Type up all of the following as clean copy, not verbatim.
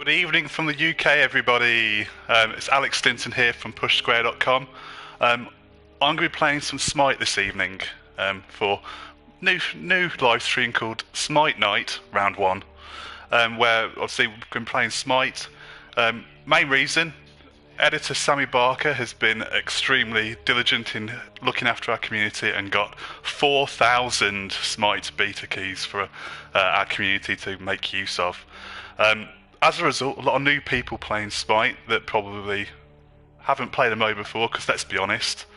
Good evening from the UK, everybody. It's Alex Stinton here from PushSquare.com. I'm going to be playing some Smite this evening for new live stream called Smite Night Round 1, where obviously we've been playing Smite. Main reason, editor Sammy Barker has been extremely diligent in looking after our community and got 4,000 Smite beta keys for our community to make use of. As a result, a lot of new people playing Smite that probably haven't played a MOBA before, because let's be honest,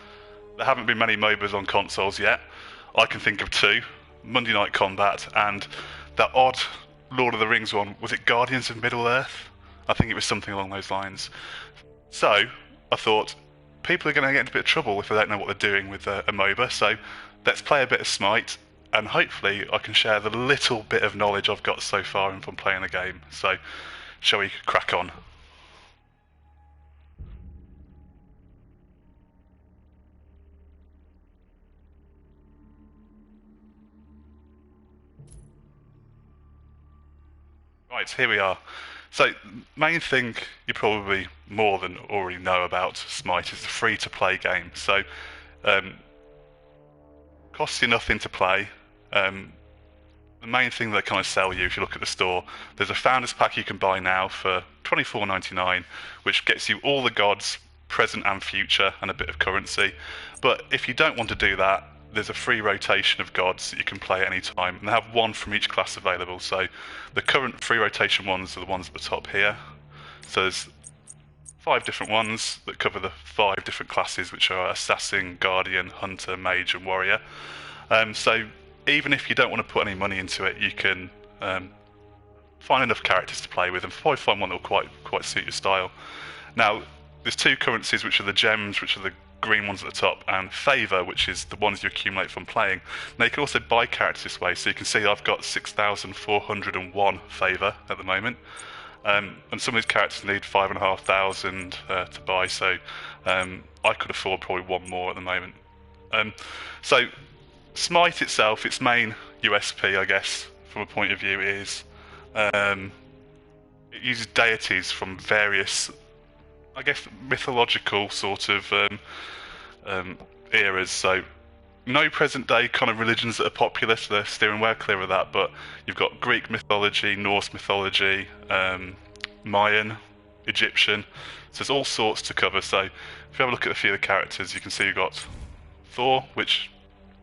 there haven't been many MOBAs on consoles yet. I can think of two, Monday Night Combat and that odd Lord of the Rings one. Was it Guardians of Middle-earth? I think it was something along those lines. So, I thought, people are going to get into a bit of trouble if they don't know what they're doing with a MOBA, so let's play a bit of Smite, and hopefully I can share the little bit of knowledge I've got so far from playing the game. So, shall we crack on? Right, here we are. So, main thing you probably more than already know about Smite is the free-to-play game. So, costs you nothing to play. The main thing they kind of sell you, if you look at the store, there's a Founders Pack you can buy now for $24.99, which gets you all the gods, present and future, and a bit of currency. But if you don't want to do that, there's a free rotation of gods that you can play at any time, and they have one from each class available. So the current free rotation ones are the ones at the top here. So there's 5 different ones that cover the 5 different classes, which are Assassin, Guardian, Hunter, Mage, and Warrior. So even if you don't want to put any money into it, you can find enough characters to play with and probably find one that will quite suit your style. Now, there's 2 currencies, which are the gems, which are the green ones at the top, and favour, which is the ones you accumulate from playing. Now, you can also buy characters this way, so you can see I've got 6,401 favour at the moment. And some of these characters need 5,500 to buy, so I could afford probably one more at the moment. So Smite itself, its main USP, I guess, from a point of view, is it uses deities from various, I guess, mythological sort of eras. So no present day kind of religions that are popular, so they're steering well clear of that, but you've got Greek mythology, Norse mythology, Mayan, Egyptian, so there's all sorts to cover. So if you have a look at a few of the characters, you can see you've got Thor, which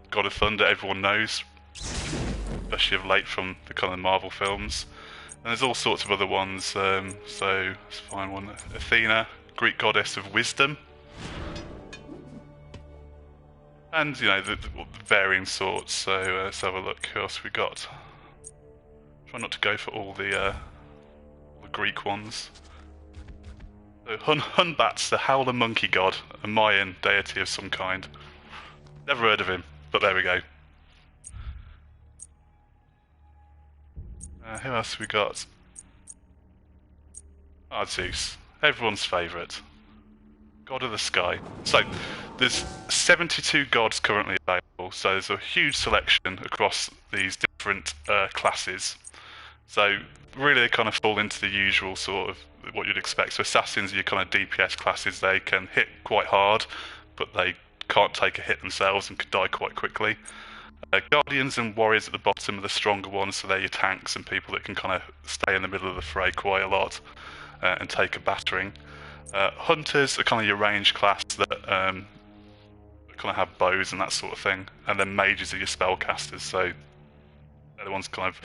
God of Thunder everyone knows, especially of late from the kind of Marvel films. And there's all sorts of other ones, so let's find one. Athena, Greek goddess of wisdom. And, you know, the varying sorts, so let's have a look. Who else we got? Try not to go for all the Greek ones. So Hunbat's the Howler monkey god, a Mayan deity of some kind. Never heard of him, but there we go. Who else have we got? Zeus, everyone's favourite. God of the sky. So, there's 72 gods currently available, so there's a huge selection across these different classes. So, really they kind of fall into the usual sort of what you'd expect. So assassins are your kind of DPS classes. They can hit quite hard, but they can't take a hit themselves and could die quite quickly. Guardians and warriors at the bottom are the stronger ones, so they're your tanks and people that can kind of stay in the middle of the fray quite a lot and take a battering. Hunters are kind of your range class that kind of have bows and that sort of thing, and then mages are your spellcasters, so they're the ones kind of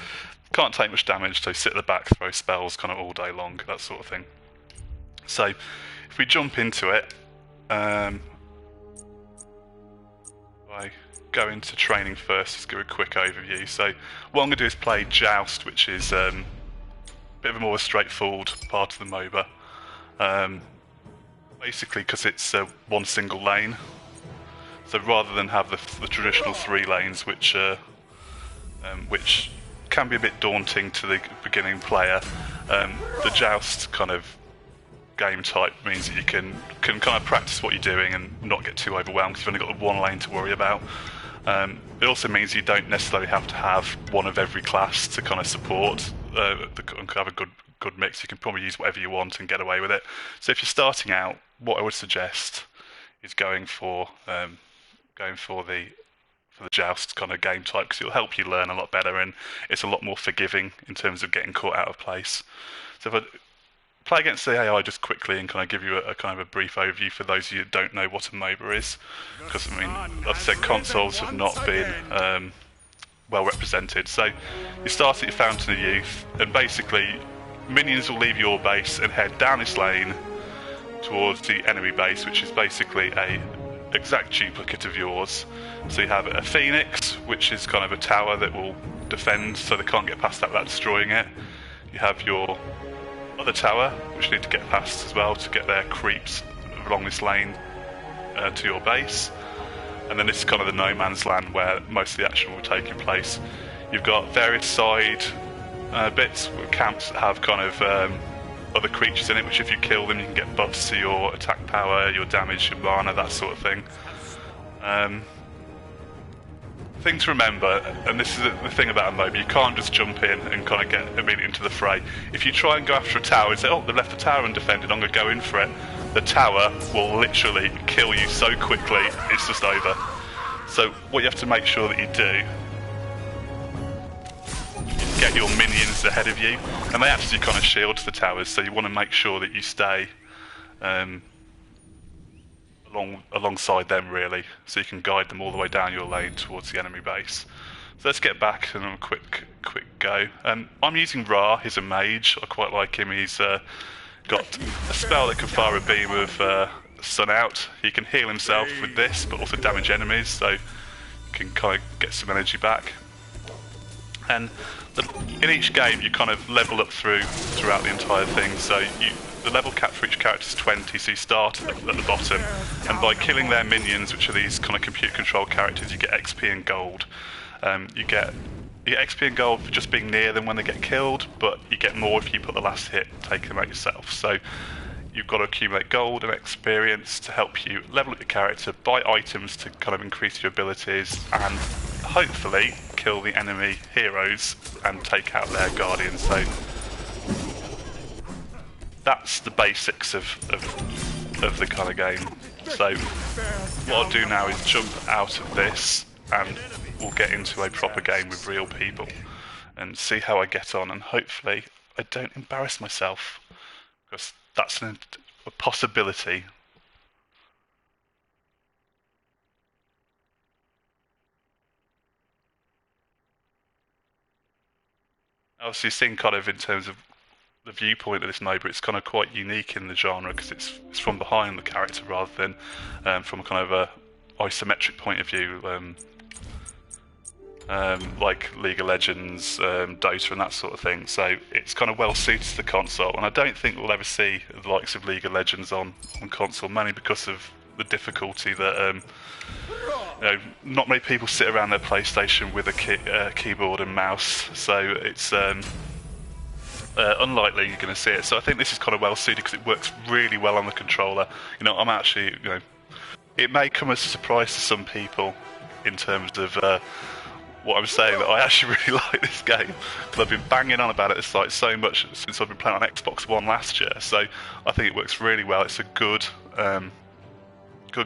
can't take much damage, so sit at the back, throw spells kind of all day long, that sort of thing. So if we jump into it, I go into training first, just give a quick overview. So what I'm going to do is play Joust, which is a bit of a more straightforward part of the MOBA. Basically because it's one single lane. So rather than have the traditional 3 lanes, which can be a bit daunting to the beginning player, the Joust kind of game type means that you can kind of practice what you're doing and not get too overwhelmed because you've only got the one lane to worry about. It also means you don't necessarily have to have one of every class to kind of support. have a good mix. You can probably use whatever you want and get away with it. So if you're starting out, what I would suggest is going for the Joust kind of game type, because it'll help you learn a lot better, and it's a lot more forgiving in terms of getting caught out of place. So if I play against the AI just quickly and kind of give you a kind of a brief overview for those of you who don't know what a MOBA is, because I mean, like I said, consoles have not been well represented. So you start at your Fountain of Youth, and basically minions will leave your base and head down this lane towards the enemy base, which is basically a exact duplicate of yours. So you have a Phoenix, which is kind of a tower that will defend so they can't get past that without destroying it. You have your other tower, which you need to get past as well to get their creeps along this lane to your base. And then this is kind of the no man's land where most of the action will be taking place. You've got various side bits with camps that have kind of other creatures in it, which if you kill them you can get buffs to your attack power, your damage, your mana, that sort of thing. Thing to remember, and this is the thing about a MOBA, you can't just jump in and kind of get immediately into the fray. If you try and go after a tower and say, oh, they left the tower undefended, I'm going to go in for it, the tower will literally kill you so quickly, it's just over. So what you have to make sure that you do is get your minions ahead of you, and they actually kind of shield the towers, so you want to make sure that you stay alongside them really, so you can guide them all the way down your lane towards the enemy base. So let's get back and have a quick go. I'm using Ra, he's a mage, I quite like him. He's got a spell that can fire a beam of sun out. He can heal himself with this, but also damage enemies, so you can kind of get some energy back. And in each game you kind of level up throughout the entire thing, so the level cap for each character is 20, so you start at the bottom, and by killing their minions, which are these kind of computer controlled characters, you get XP and gold. You get XP and gold for just being near them when they get killed, but you get more if you put the last hit, take them out yourself. So you've got to accumulate gold and experience to help you level up your character, buy items to kind of increase your abilities, and hopefully kill the enemy heroes and take out their guardians. So that's the basics of the kind of game. So what I'll do now is jump out of this and we'll get into a proper game with real people and see how I get on, and hopefully I don't embarrass myself, because that's a possibility. Obviously, seeing kind of in terms of the viewpoint of this MOBA, it's kind of quite unique in the genre, because it's from behind the character rather than from a kind of a isometric point of view, like League of Legends, Dota and that sort of thing. So it's kind of well suited to the console, and I don't think we'll ever see the likes of League of Legends on console, mainly because of the difficulty that not many people sit around their PlayStation with a keyboard and mouse, so it's unlikely you're going to see it. So I think this is kind of well suited because it works really well on the controller. I'm actually, it may come as a surprise to some people in terms of what I'm saying, that I actually really like this game, because I've been banging on about it so much since I've been playing on Xbox One last year. So I think it works really well. It's a good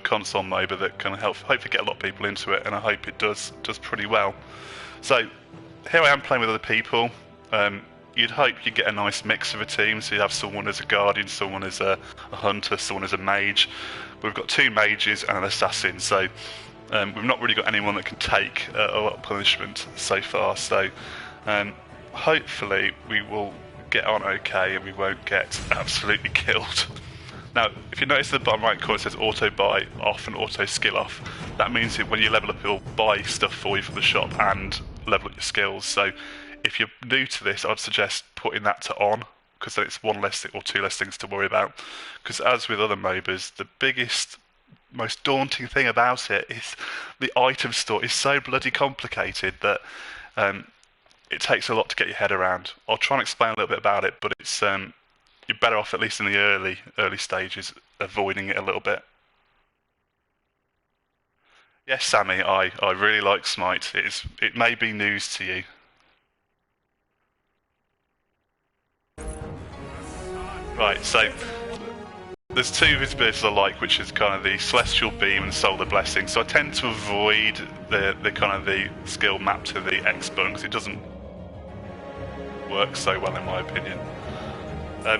console MOBA that can hopefully get a lot of people into it, and I hope it does pretty well. So here I am playing with other people. You'd hope you get a nice mix of a team, so you have someone as a guardian, someone as a hunter, someone as a mage. We've got 2 mages and an assassin, so we've not really got anyone that can take a lot of punishment so far, so hopefully we will get on okay and we won't get absolutely killed. Now, if you notice the bottom right corner, it says auto buy off and auto skill off. That means that when you level up, it'll buy stuff for you from the shop and level up your skills. So if you're new to this, I'd suggest putting that to on, because then it's 1 less or 2 less things to worry about. Because as with other MOBAs, the biggest, most daunting thing about it is the item store is so bloody complicated that it takes a lot to get your head around. I'll try and explain a little bit about it, but it's you're better off, at least in the early stages, avoiding it a little bit. Yes, Sammy, I really like Smite. It may be news to you. Right, so there's two visibilities I like, which is kind of the Celestial Beam and Solar Blessing. So I tend to avoid the kind of the skill map to the X button because it doesn't work so well in my opinion.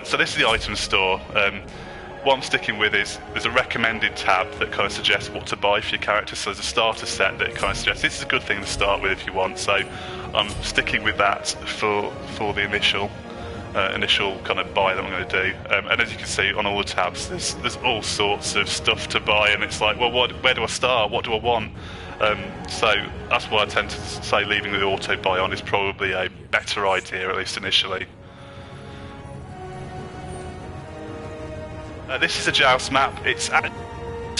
So this is the item store. What I'm sticking with is there's a recommended tab that kind of suggests what to buy for your character. So there's a starter set that kind of suggests this is a good thing to start with if you want. So I'm sticking with that for the initial kind of buy that I'm going to do. And as you can see on all the tabs, there's all sorts of stuff to buy, and it's like, well, where do I start? What do I want? So that's why I tend to say leaving the auto buy on is probably a better idea, at least initially. This is a Joust map. It's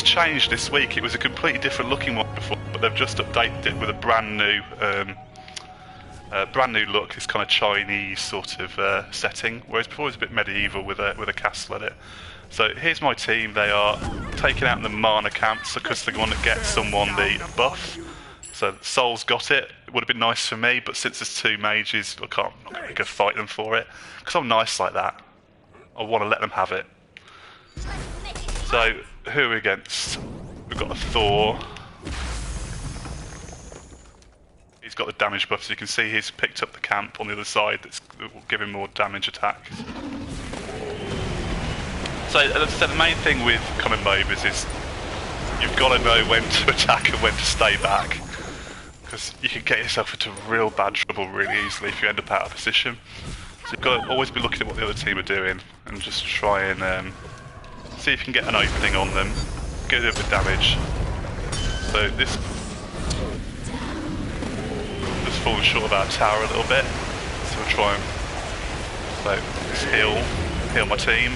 changed this week. It was a completely different looking one before, but they've just updated it with a brand new look. This kind of Chinese sort of setting, whereas before it was a bit medieval with a castle at it. So here's my team. They are taking out the mana camps because they want to get someone the buff. So Soul's got it. It would have been nice for me, but since there's two mages, I'm not going to go fight them for it because I'm nice like that. I want to let them have it. So who are we against? We've got a Thor. He's got the damage buff, so you can see he's picked up the camp on the other side that will give him more damage attack. So as I said, the main thing with kind of MOBAs is you've got to know when to attack and when to stay back, because you can get yourself into real bad trouble really easily if you end up out of position. So you've got to always be looking at what the other team are doing and just try and see if you can get an opening on them, get a bit of damage. So this just falling short of our tower a little bit, so we'll try and just heal my team.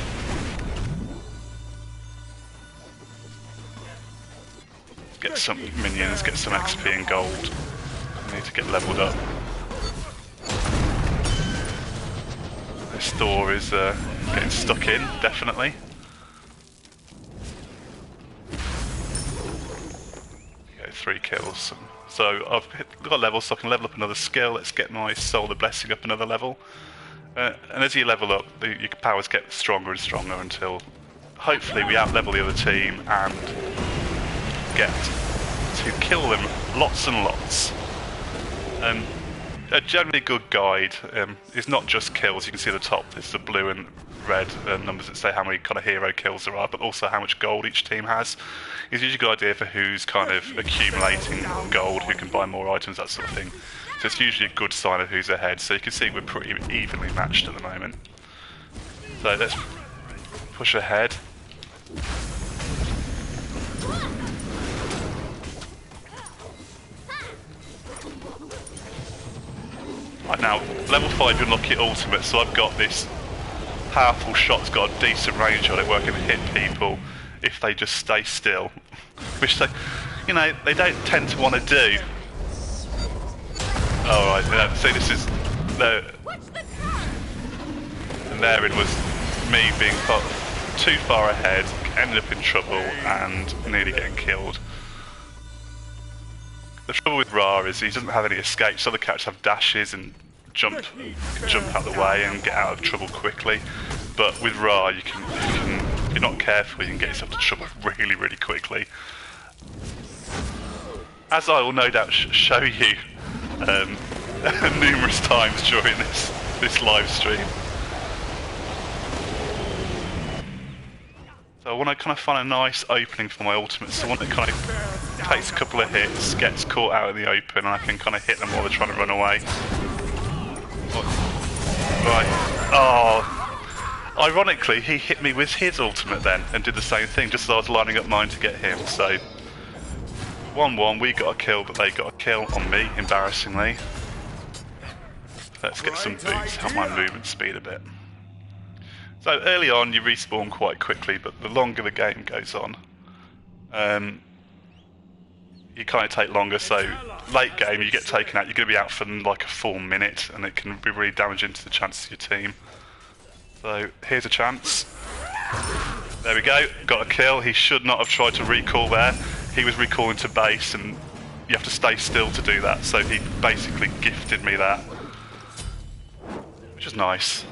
Get some minions, get some XP and gold. I need to get leveled up. This Thor is getting stuck in, definitely. Okay, 3 kills. So I've got levels, so I can level up another skill. Let's get my Solar Blessing up another level. And as you level up, your powers get stronger and stronger until hopefully we out-level the other team and get to kill them lots and lots. A generally good guide is not just kills. You can see at the top there's the blue and red numbers that say how many kind of hero kills there are, but also how much gold each team has. It's usually a good idea for who's kind of accumulating gold, who can buy more items, that sort of thing. So it's usually a good sign of who's ahead. So you can see we're pretty evenly matched at the moment. So let's push ahead. Right now, level 5 unlock your ultimate, so I've got this powerful shot that's got a decent range on it where I can hit people if they just stay still, which they, they don't tend to want to do. Alright, see this is, and therein was me being put too far ahead, ended up in trouble and nearly getting killed. The trouble with Ra is he doesn't have any escapes. Other characters have dashes and jump out of the way and get out of trouble quickly. But with Ra, you can if you're not careful, you can get yourself into trouble really, really quickly. As I will no doubt show you numerous times during this live stream. So I want to kind of find a nice opening for my ultimate, so one that kind of takes a couple of hits, gets caught out in the open, and I can kind of hit them while they're trying to run away. Right. Oh, ironically, he hit me with his ultimate then, and did the same thing, just as I was lining up mine to get him. So 1-1, we got a kill, but they got a kill on me, embarrassingly. Let's get some boots, help my movement speed a bit. So early on you respawn quite quickly, but the longer the game goes on, you kind of take longer. So late game you get taken out, you're going to be out for like a full minute, and it can be really damaging to the chances of your team. So here's a chance. There we go, got a kill. He should not have tried to recall there. He was recalling to base, and you have to stay still to do that. So he basically gifted me that, which is nice.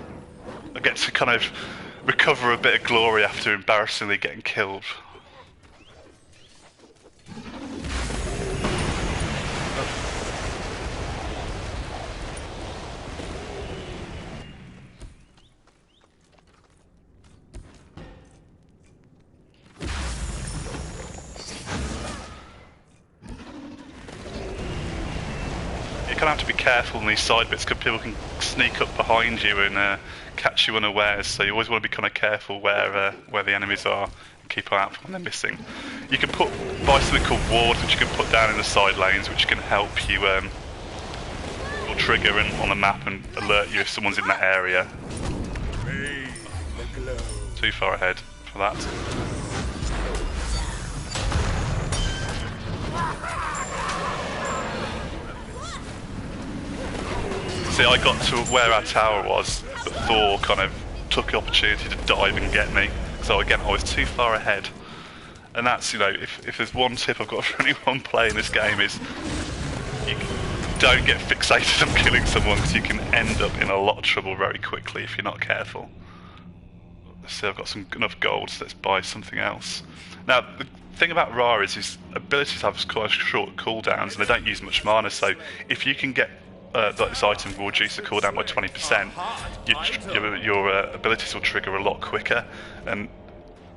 I get to kind of recover a bit of glory after embarrassingly getting killed. You kind of have to be careful on these side bits because people can sneak up behind you and catch you unawares. So you always want to be kind of careful where the enemies are and keep an eye out for when they're missing. You can buy something called wards, which you can put down in the side lanes, which can help you will trigger on the map and alert you if someone's in that area. Too far ahead for that. See, I got to where our tower was, but Thor kind of took the opportunity to dive and get me. So again, I was too far ahead. And that's, you know, if there's one tip I've got for anyone playing this game is you don't get fixated on killing someone because you can end up in a lot of trouble very quickly if you're not careful. Let's see, I've got enough gold, so let's buy something else. Now, the thing about Ra is his abilities have quite short cooldowns and they don't use much mana, so if you can get this item will reduce the cooldown by 20%, your abilities will trigger a lot quicker, and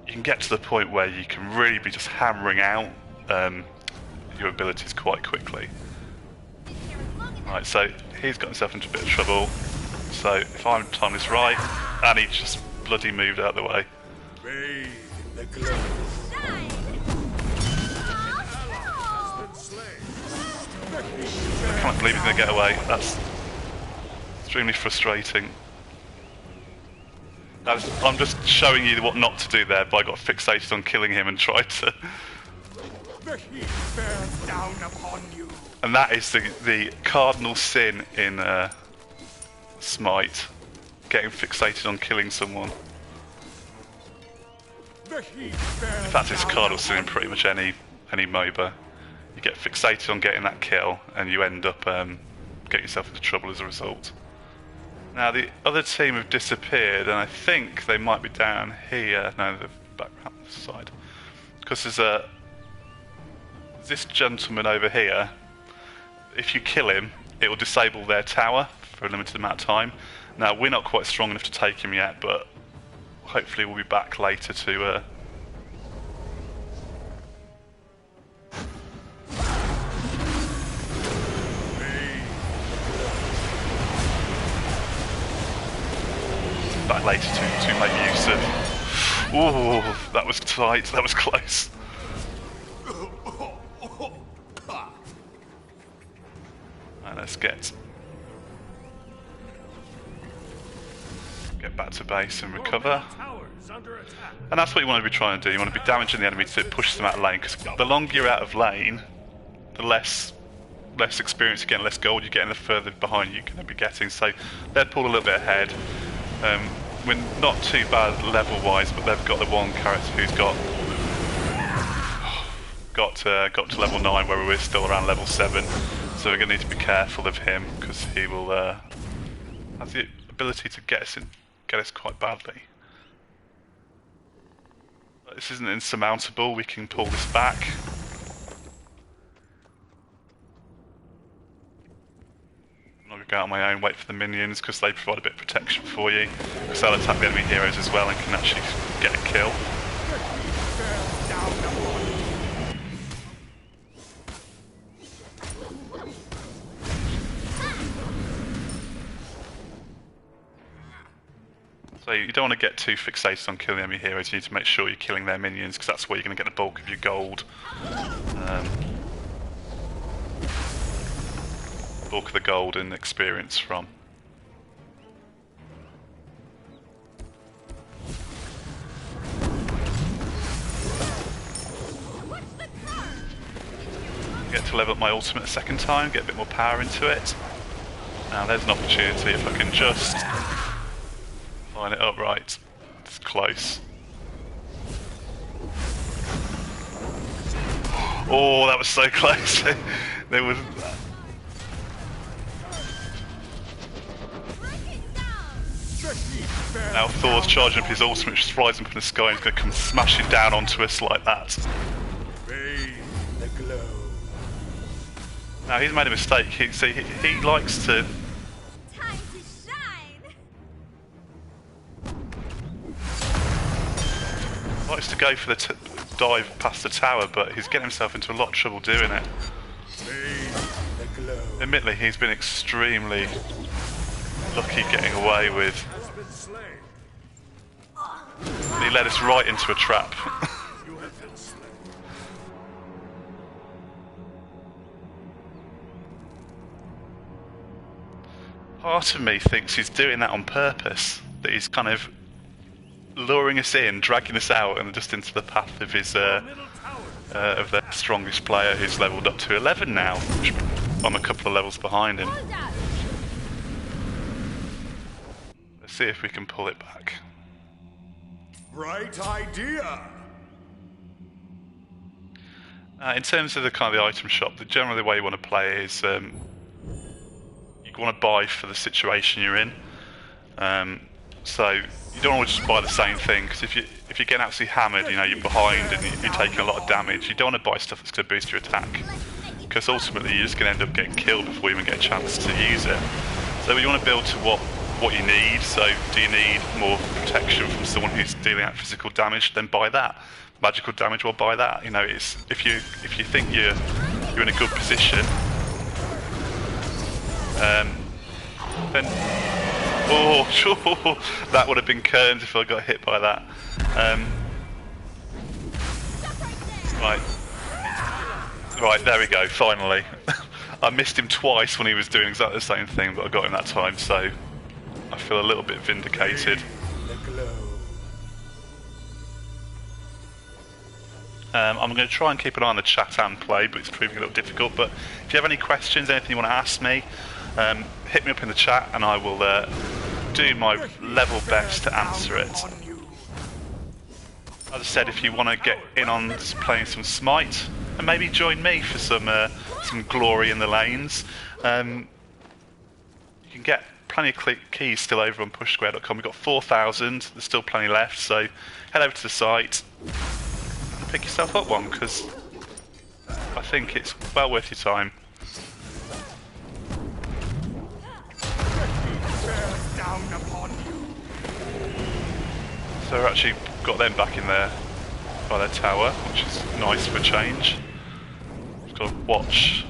you can get to the point where you can really be just hammering out your abilities quite quickly. Right, so he's got himself into a bit of trouble, so if I'm timing this right, and he just bloody moved out of the way. I can't believe he's going to get away. That's extremely frustrating. I'm just showing you what not to do there, but I got fixated on killing him and tried to... The heat bears down upon you. And that is the cardinal sin in Smite. Getting fixated on killing someone. The heat bears In fact, it's a cardinal sin in pretty much any MOBA. You get fixated on getting that kill, and you end up getting yourself into trouble as a result. Now the other team have disappeared, and I think they might be down here. No, they're back around this side. Because there's this gentleman over here. If you kill him, it will disable their tower for a limited amount of time. Now we're not quite strong enough to take him yet, but hopefully we'll be back later to make use of. Ooh, that was tight, that was close. And let's get back to base and recover. And that's what you want to be trying to do. You want to be damaging the enemy to push them out of lane, because the longer you're out of lane, the less experience you get, less gold you get, and the further behind you're going to be getting. So they're pulled a little bit ahead. We're not too bad level-wise, but they've got the one character who's got to level 9, where we're still around level 7. So we're going to need to be careful of him, because he will have the ability to get us quite badly. But this isn't insurmountable. We can pull this back. I'm not going to go out on my own, wait for the minions, because they provide a bit of protection for you. Because they'll attack the enemy heroes as well and can actually get a kill. So you don't want to get too fixated on killing the enemy heroes. You need to make sure you're killing their minions, because that's where you're going to get the bulk of your gold. Bulk of the gold and experience from. Get to level up my ultimate a second time, get a bit more power into it. Now there's an opportunity if I can just line it up right. It's close. Oh, that was so close. There was. Now Thor's charging up his ultimate, which flies up in the sky and is going to come smashing down onto us like that. The glow. Now he's made a mistake. He likes to... Time to shine. likes to go for the dive past the tower, but he's getting himself into a lot of trouble doing it. The glow. Admittedly, he's been extremely lucky getting away with. Has been slain. He led us right into a trap. You have been slain. Part of me thinks he's doing that on purpose. That he's kind of luring us in, dragging us out, and just into the path of his of their strongest player, who's leveled up to 11 now. Which I'm a couple of levels behind him. Hold up. Let's see if we can pull it back. Bright idea. In terms of the kind of the item shop, generally the way you want to play is you want to buy for the situation you're in. So you don't want to just buy the same thing, because if you're getting absolutely hammered, you know, you're behind and you're taking a lot of damage. You don't want to buy stuff that's going to boost your attack, because ultimately you're just going to end up getting killed before you even get a chance to use it. So you want to build to what you need. So do you need more protection from someone who's dealing out physical damage? Then buy that. Magical damage, well, buy that. You know, it's if you think you're in a good position, then oh, sure, that would have been kerned if I got hit by that. Right, there we go. Finally, I missed him twice when he was doing exactly the same thing, but I got him that time, so I feel a little bit vindicated. The glow. I'm going to try and keep an eye on the chat and play, but it's proving a little difficult. But if you have any questions, anything you want to ask me, hit me up in the chat and I will do my level best to answer it. As I said, if you want to get in on playing some Smite, and maybe join me for some glory in the lanes, you can get plenty of keys still over on pushsquare.com. We've got 4,000, there's still plenty left, so head over to the site and pick yourself up one, because I think it's well worth your time. Bears down upon you. So we've actually got them back in there by their tower, which is nice for a change. Just got to watch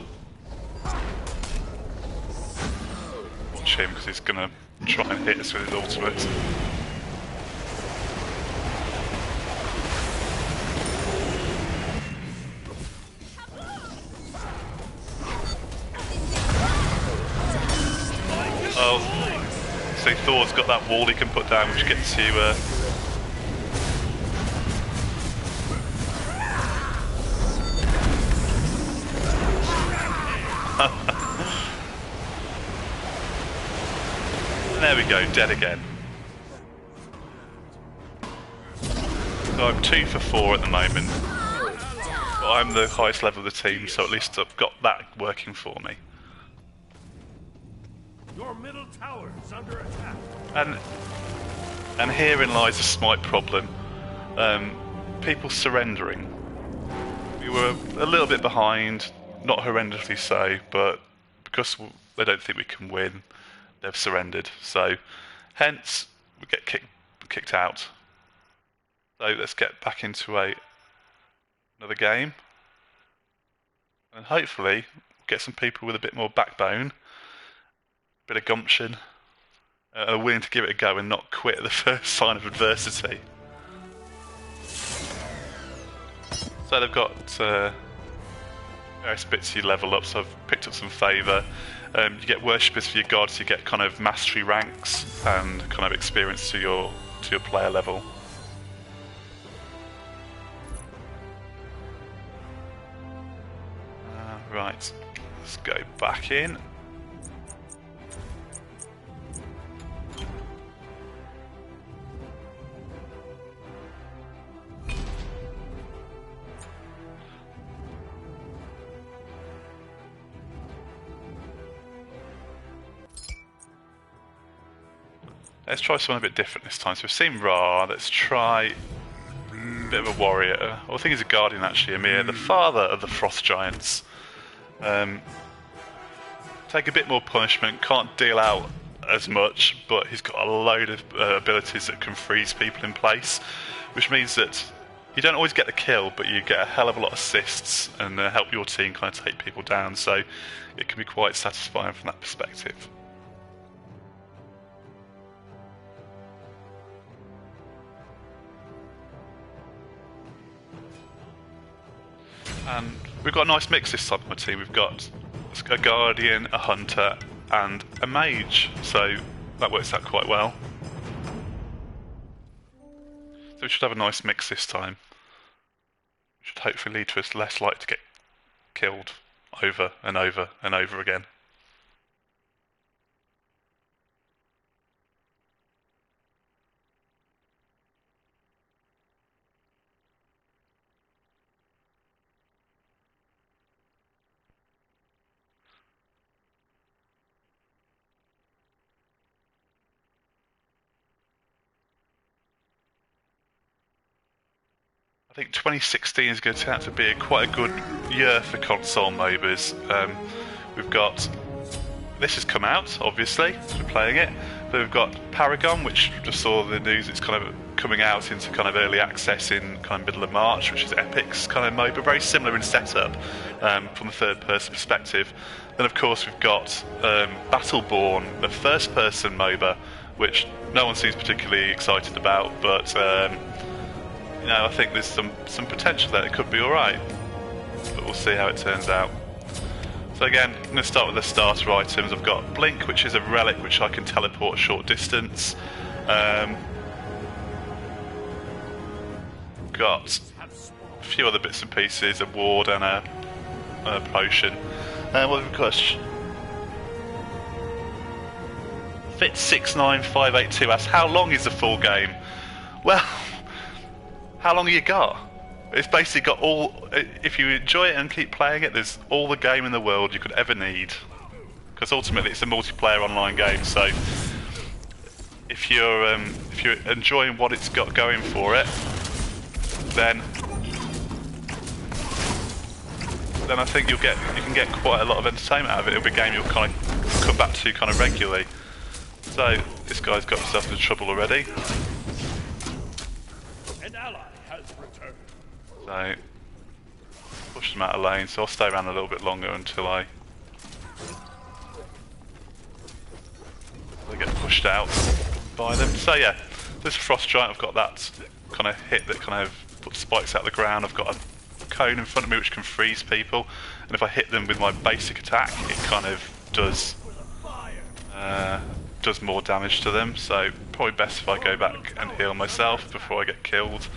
him, because he's going to try and hit us with his ultimate. Oh, see, Thor's got that wall he can put down, which gets you. There we go, dead again. So I'm 2 for 4 at the moment. But I'm the highest level of the team, so at least I've got that working for me. Your middle tower is under attack. And herein lies the Smite problem. People surrendering. We were a little bit behind, not horrendously so, but because they don't think we can win, they've surrendered. So, hence, we get kicked out. So let's get back into another game, and hopefully get some people with a bit more backbone, a bit of gumption, are willing to give it a go and not quit at the first sign of adversity. So they've got various bits you level up, so I've picked up some favour. You get worshippers for your gods, you get kind of mastery ranks and kind of experience to your player level. Right, let's go back in. Let's try something a bit different this time. So we've seen Ra, let's try a bit of a warrior. Well, I think he's a guardian actually, Amir, the father of the Frost Giants. Take a bit more punishment, can't deal out as much, but he's got a load of abilities that can freeze people in place, which means that you don't always get the kill, but you get a hell of a lot of assists and help your team kind of take people down, so it can be quite satisfying from that perspective. And we've got a nice mix this time on my team. We've got a guardian, a hunter, and a mage, so that works out quite well. So we should have a nice mix this time. Which should hopefully lead to us less likely to get killed over and over and over again. I think 2016 is going to turn out to be quite a good year for console MOBAs. We've got, this has come out, obviously, we're playing it. But we've got Paragon, which just saw the news, it's kind of coming out into kind of early access in kind of middle of March, which is Epic's kind of MOBA, very similar in setup from the third person perspective. Then of course we've got Battleborn, the first person MOBA, which no one seems particularly excited about, but you know, I think there's some potential there. It could be alright, but we'll see how it turns out. So again, I'm going to start with the starter items. I've got Blink, which is a relic which I can teleport a short distance. Got a few other bits and pieces, a ward and a potion. What have we got? Fit69582 asks, how long is the full game? Well, how long have you got? It's basically got all, if you enjoy it and keep playing it, there's all the game in the world you could ever need. Because ultimately it's a multiplayer online game, so if you're enjoying what it's got going for it, then I think you can get quite a lot of entertainment out of it. It'll be a game you'll kind of come back to kind of regularly. So this guy's got himself into trouble already. An ally has returned. So push them out of lane, so I'll stay around a little bit longer until I get pushed out by them. So yeah, this Frost Giant, I've got that kind of hit that kind of puts spikes out the ground. I've got a cone in front of me which can freeze people, and if I hit them with my basic attack, it kind of does more damage to them. So probably best if I go back and heal myself before I get killed.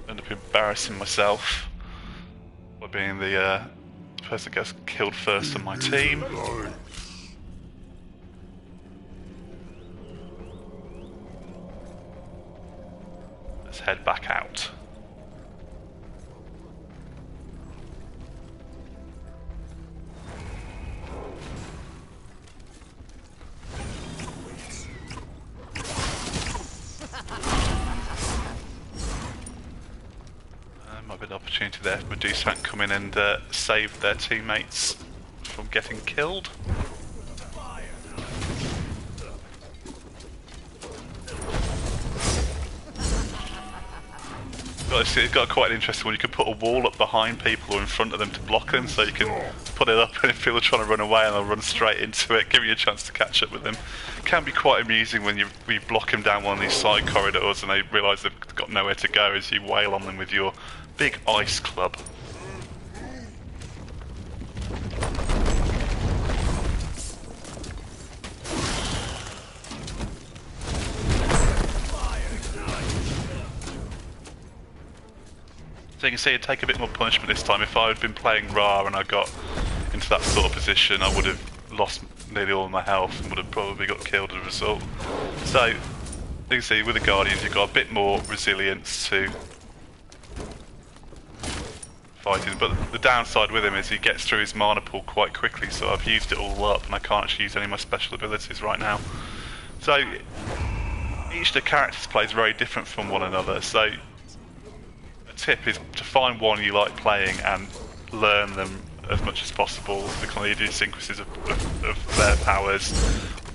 End up embarrassing myself by being the person that gets killed first on my team. Let's head back out. Might be an opportunity there for Medusa to come in and save their teammates from getting killed. It's got quite an interesting one. You can put a wall up behind people or in front of them to block them, so you can put it up and if people are trying to run away and they'll run straight into it, giving you a chance to catch up with them. It can be quite amusing when you block them down one of these side corridors and they realise they've got nowhere to go as you wail on them with your big ice club. So you can see it'd take a bit more punishment this time. If I had been playing Ra and I got into that sort of position, I would have lost nearly all of my health and would have probably got killed as a result. So you can see with the Guardians you've got a bit more resilience to fighting, but the downside with him is he gets through his mana pool quite quickly, so I've used it all up and I can't actually use any of my special abilities right now. So each of the characters plays very different from one another, so a tip is to find one you like playing and learn them as much as possible, the kind of idiosyncrasies of their powers,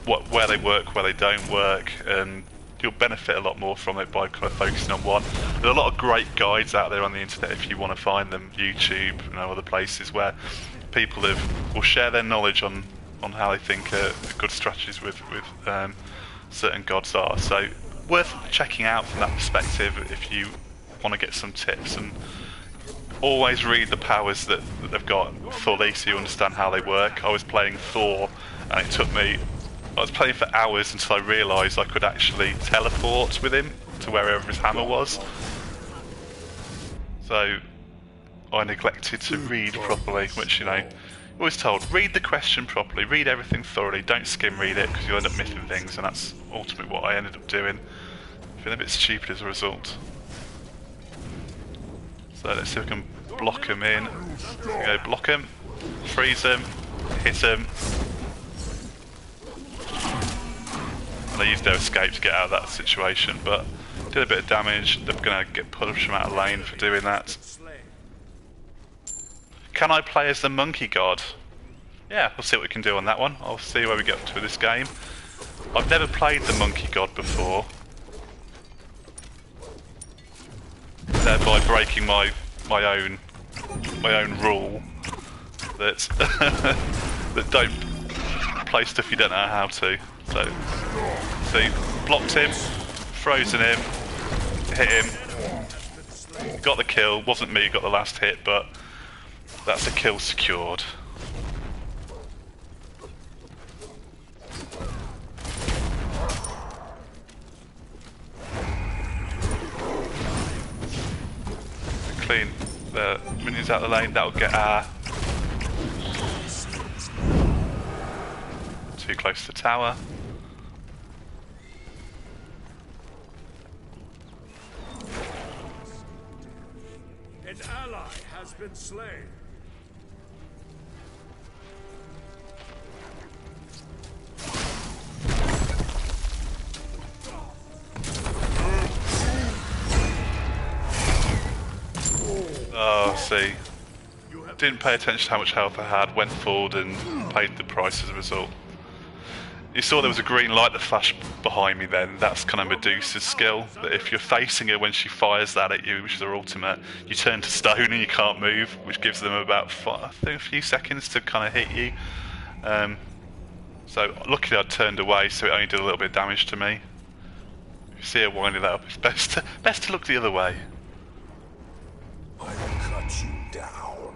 where they work, where they don't work, and you'll benefit a lot more from it by kind of focusing on one. There are a lot of great guides out there on the internet if you want to find them, YouTube and other places where people will share their knowledge on how they think good strategies with certain gods are. So worth checking out from that perspective if you want to get some tips, and always read the powers that they've got fully so you understand how they work. I was playing Thor and I was playing for hours until I realised I could actually teleport with him to wherever his hammer was. So I neglected to read properly, which, you know, always told, read the question properly, read everything thoroughly, don't skim read it because you'll end up missing things, and that's ultimately what I ended up doing. Feeling a bit stupid as a result. So let's see if we can block him in. There we go, block him, freeze him, hit him. And they used their escape to get out of that situation, but did a bit of damage. They're going to get pushed from out of lane for doing that. Can I play as the monkey god? Yeah, we'll see what we can do on that one. I'll see where we get to with this game. I've never played the monkey god before, thereby breaking my own rule that that don't play stuff you don't know how to. So blocked him, frozen him, hit him, got the kill. Wasn't me who got the last hit, but that's a kill secured. Clean the minions out of the lane, that'll get our... Too close to the tower. An ally has been slain. Oh, see. Didn't pay attention to how much health I had, went forward and paid the price as a result. You saw there was a green light that flashed behind me then. That's kind of Medusa's skill, that if you're facing her when she fires that at you, which is her ultimate, you turn to stone and you can't move, which gives them about I think a few seconds to kind of hit you. So luckily I'd turned away, so it only did a little bit of damage to me. If you see her winding that up, it's best to look the other way. I will cut you down.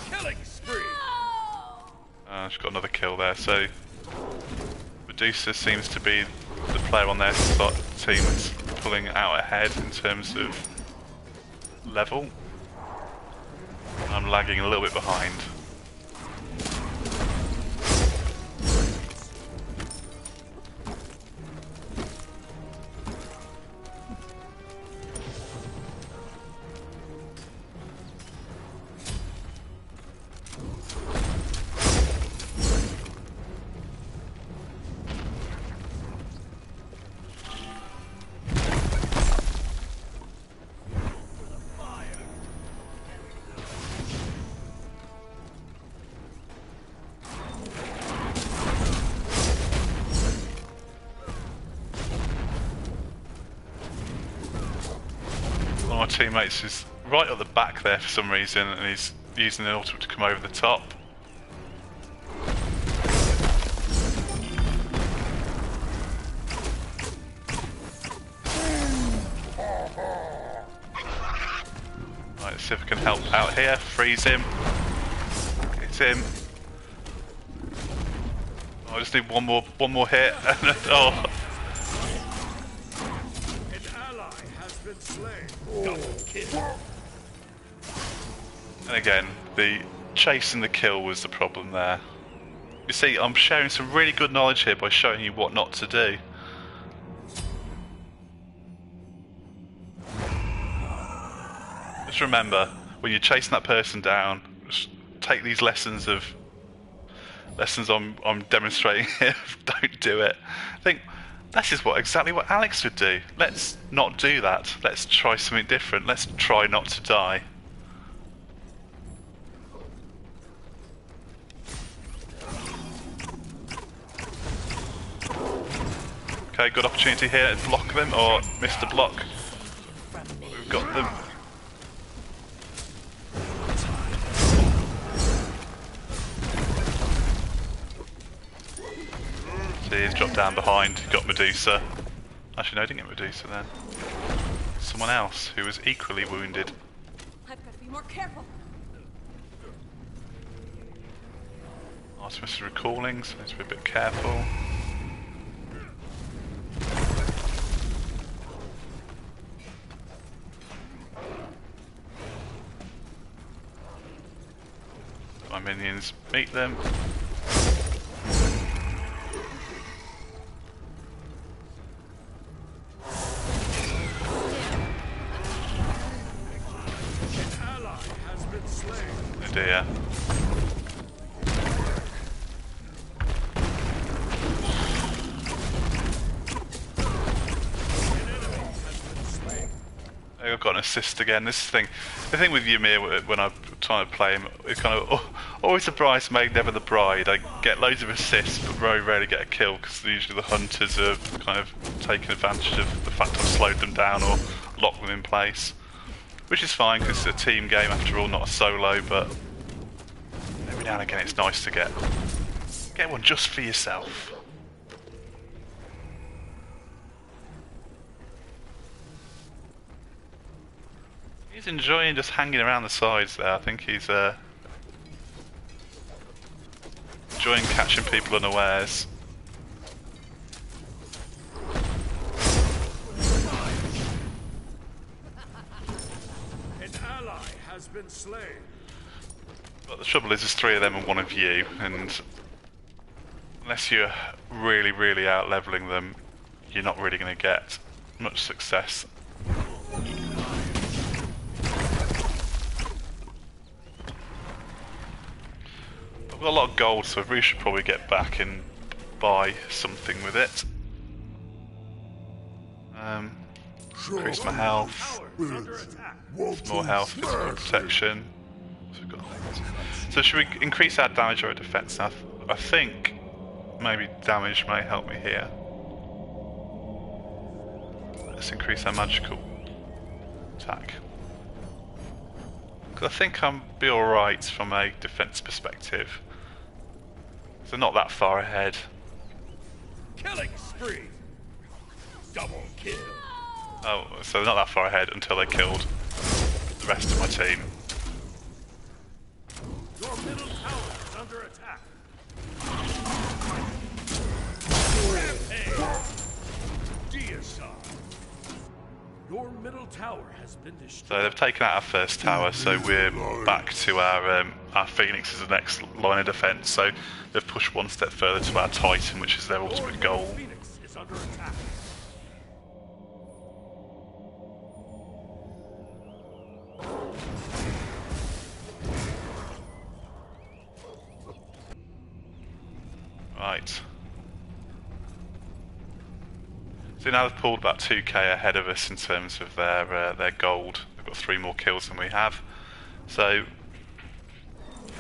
Killing spree. She's got another kill there, so Medusa seems to be the player on their team that's pulling out ahead in terms of level. I'm lagging a little bit behind. One of my teammates is right at the back there for some reason, and he's using an ultimate to come over the top. Right, let's see if I can help out here. Freeze him. Hit him. I just need one more hit. Oh. And again, the chase and the kill was the problem there. You see, I'm sharing some really good knowledge here by showing you what not to do. Just remember, when you're chasing that person down, just take these lessons of lessons I'm demonstrating here. Don't do it. I think this is exactly what Alex would do. Let's not do that. Let's try something different. Let's try not to die. Okay, good opportunity here to block them, or miss the block. We've got them. See, he's dropped down behind, got Medusa. Actually, no, I didn't get Medusa then. Someone else who was equally wounded. I've got to be more careful. Artemis is recalling, so let's be a bit careful. My minions meet them. Oh dear. I've got an assist again. This thing, the thing with Ymir when I'm trying to play him, it's kind of always the bridesmaid, never the bride. I get loads of assists, but very rarely get a kill because usually the hunters are kind of taking advantage of the fact I've slowed them down or locked them in place, which is fine because it's a team game after all, not a solo. But every now and again, it's nice to get one just for yourself. He's enjoying just hanging around the sides there. I think he's enjoying catching people unawares. An ally has been slain. But the trouble is, there's three of them and one of you, and unless you're really, really out leveling them, you're not really going to get much success. I've got a lot of gold, so I really should probably get back and buy something with it. Increase my health. More health, physical protection. So should we increase our damage or our defense? Now, I think maybe damage may help me here. Let's increase our magical attack. Because I think I'll be alright from a defense perspective. So not that far ahead. Killing spree. Double kill. Oh, so not that far ahead until they killed the rest of my team. Your middle tower is under attack. Rampage. Deicide. Your middle tower has been destroyed. So they've taken out our first tower, so we're back to our Phoenix as the next line of defence. So they've pushed one step further to our Titan, which is their ultimate goal. Phoenix is under attack. Right. So now they've pulled about 2k ahead of us in terms of their gold. They've got 3 more kills than we have. So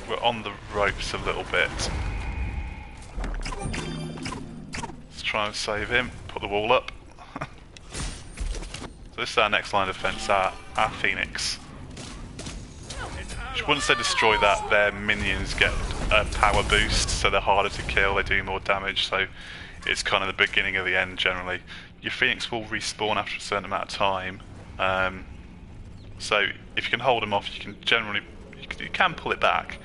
we're on the ropes a little bit. Let's try and save him. Put the wall up. So this is our next line of defence, our Phoenix. Which once they destroy that, their minions get a power boost, so they're harder to kill, they do more damage, so it's kind of the beginning of the end generally. Your Phoenix will respawn after a certain amount of time, so if you can hold them off, you can generally you can pull it back,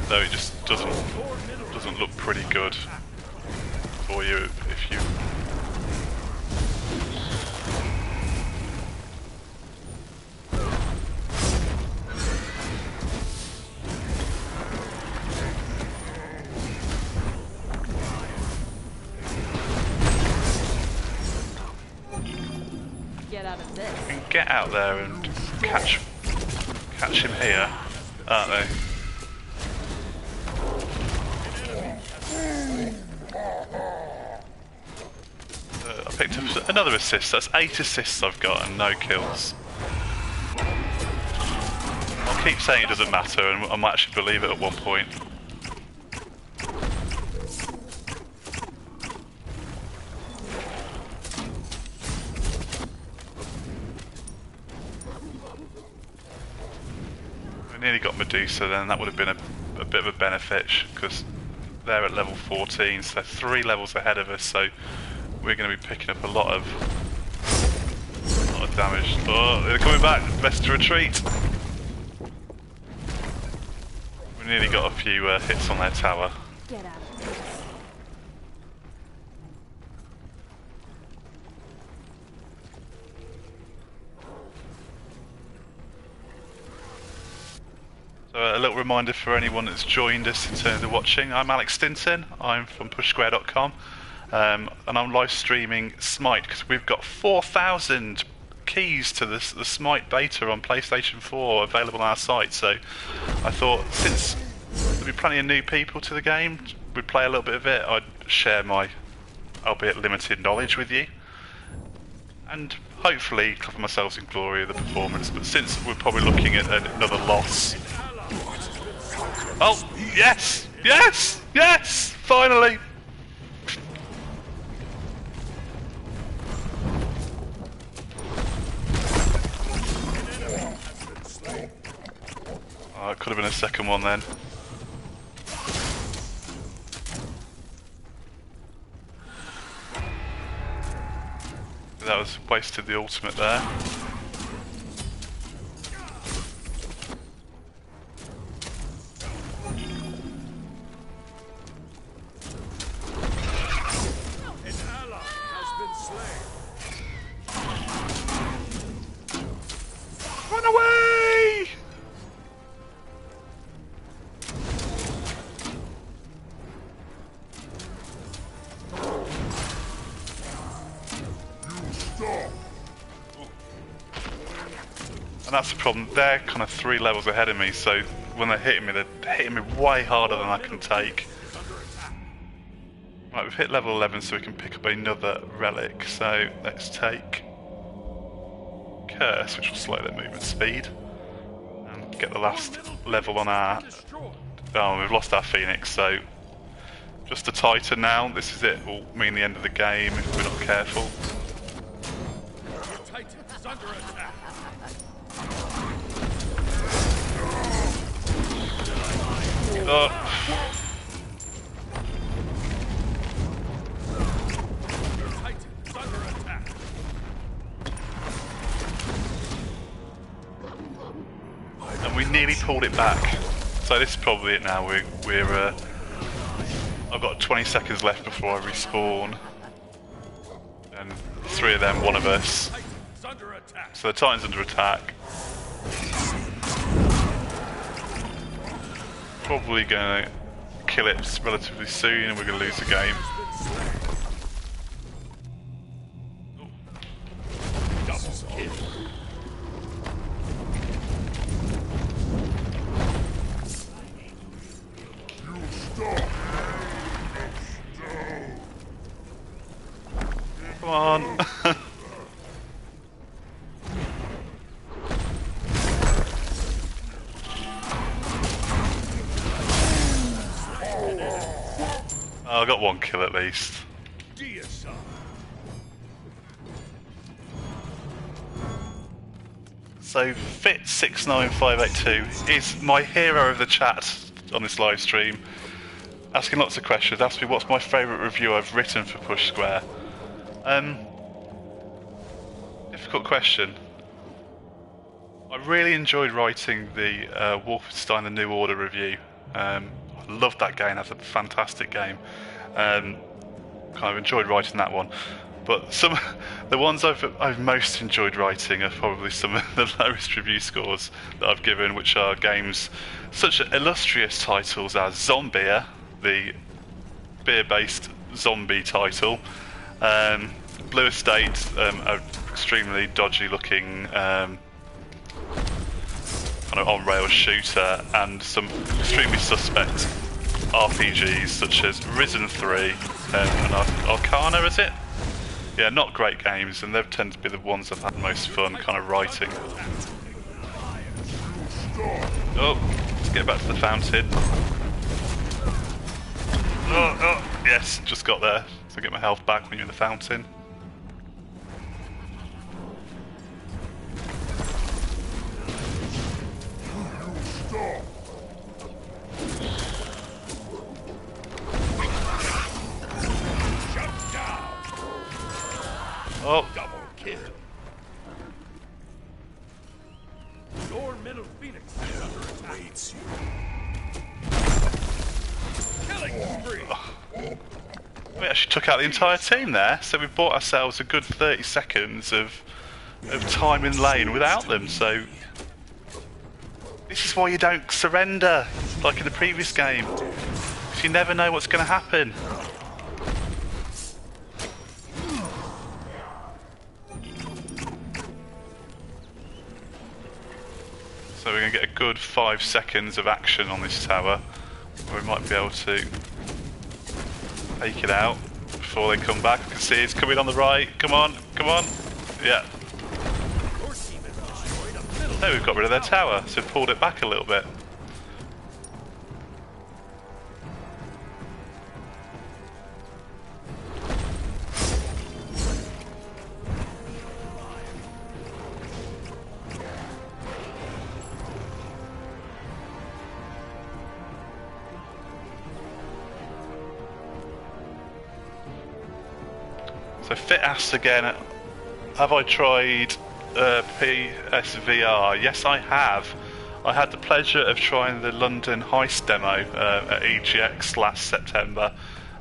though it just doesn't look pretty good for you if you. Get out of this. Can get out there and catch him here, aren't they? picked up another assist. That's 8 assists I've got and no kills. I'll keep saying it doesn't matter, and I might actually believe it at one point. We nearly got Medusa then, that would have been a bit of a benefit, because they're at level 14, so they're 3 levels ahead of us, so we're going to be picking up a lot of damage. Oh, they're coming back, best to retreat. We nearly got a few hits on their tower. Get out of here. So a little reminder for anyone that's joined us in terms of watching. I'm Alex Stinson, I'm from pushsquare.com, and I'm live streaming Smite because we've got 4,000 keys to the Smite beta on PlayStation 4 available on our site. So I thought, since there'll be plenty of new people to the game, we'd play a little bit of it, I'd share my, albeit limited, knowledge with you. And hopefully cover myself in glory of the performance, but since we're probably looking at another loss. Oh, yes! Yes! Yes! Finally! Oh, it could have been a second one then. That was wasted the ultimate there. Run away! And that's the problem, they're kind of 3 levels ahead of me, so when they're hitting me way harder than I can take. Right, we've hit level 11 so we can pick up another relic, so let's take Curse, which will slow their movement speed, and get the last level on our... Oh, we've lost our Phoenix, so just a Titan now. This is it, will mean the end of the game if we're not careful. Titan's under attack. Titan's under attack. And we nearly pulled it back. So this is probably it now. We're I've got 20 seconds left before I respawn. And 3 of them, 1 of us. Titan's under attack. So the Titan's under attack. Probably gonna kill it relatively soon and we're gonna lose the game. Double kill. Come on. Oh, I got 1 kill at least. Deicide. So Fit69582 is my hero of the chat on this live stream, asking lots of questions. Asked me what's my favourite review I've written for Push Square. Difficult question. I really enjoyed writing the Wolfenstein: The New Order review. I loved that game. That's a fantastic game. Kind of enjoyed writing that one. But the ones I've most enjoyed writing are probably some of the lowest review scores that I've given, which are games such illustrious titles as Zombie, the beer-based zombie title, Blue Estate, an extremely dodgy-looking kind of on-rails shooter, and some extremely suspect RPGs such as Risen 3 and Arcana, is it? Yeah, not great games, and they've tended to be the ones I've had most fun kind of writing. Oh, let's get back to the fountain. Oh, yes, just got there. So get my health back when you're in the fountain. Oh, Double kill. Your middle phoenix is under attack. Killing spree. we actually took out the entire team there, so we bought ourselves a good 30 seconds of time in lane without them, so this is why you don't surrender, like in the previous game, because you never know what's going to happen. So we're going to get a good 5 seconds of action on this tower, where we might be able to take it out before they come back. I can see it's coming on the right. Come on, come on. Yeah. There, we've got rid of their tower, so pulled it back a little bit. So Fit asks again, have I tried PSVR? Yes, I have. I had the pleasure of trying the London Heist demo at EGX last September.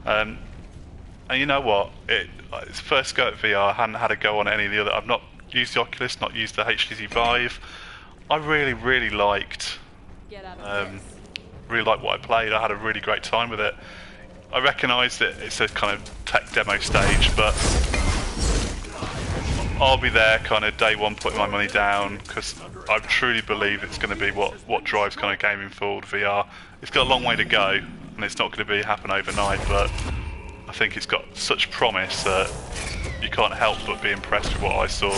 And you know what? It's first go at VR. I hadn't had a go on any of the other. I've not used the Oculus, not used the HTC Vive. I really liked Get out of this. what I played. I had a really great time with it. I recognise that it's a kind of tech demo stage, but I'll be there kind of day one putting my money down, because I truly believe it's going to be what drives kind of gaming forward, VR. It's got a long way to go, and it's not going to happen overnight, but I think it's got such promise that you can't help but be impressed with what I saw.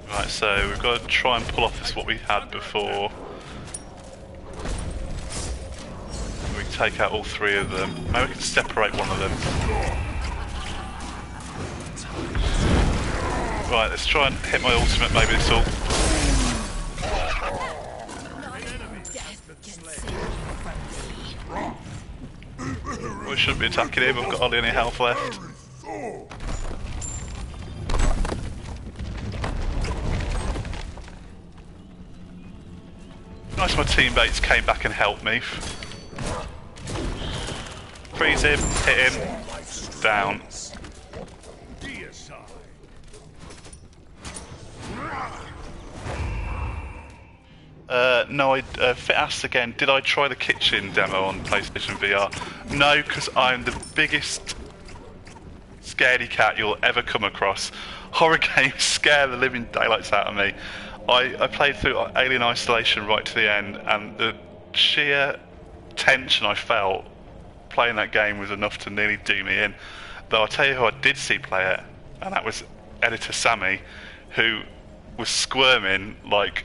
Right, so we've got to try and pull off this what we had before. We take out all three of them. Maybe we can separate one of them. Right, let's try and hit my ultimate, maybe this will... We shouldn't be attacking him, I've got hardly any health left. Nice my teammates came back and helped me. Freeze him, hit him, down. No, Fit asked again, did I try the kitchen demo on PlayStation VR? No, because I'm the biggest scaredy cat you'll ever come across. Horror games scare the living daylights out of me. I played through Alien Isolation right to the end, and the sheer tension I felt playing that game was enough to nearly do me in. Though I'll tell you who I did see play it, and that was editor Sammy, who was squirming like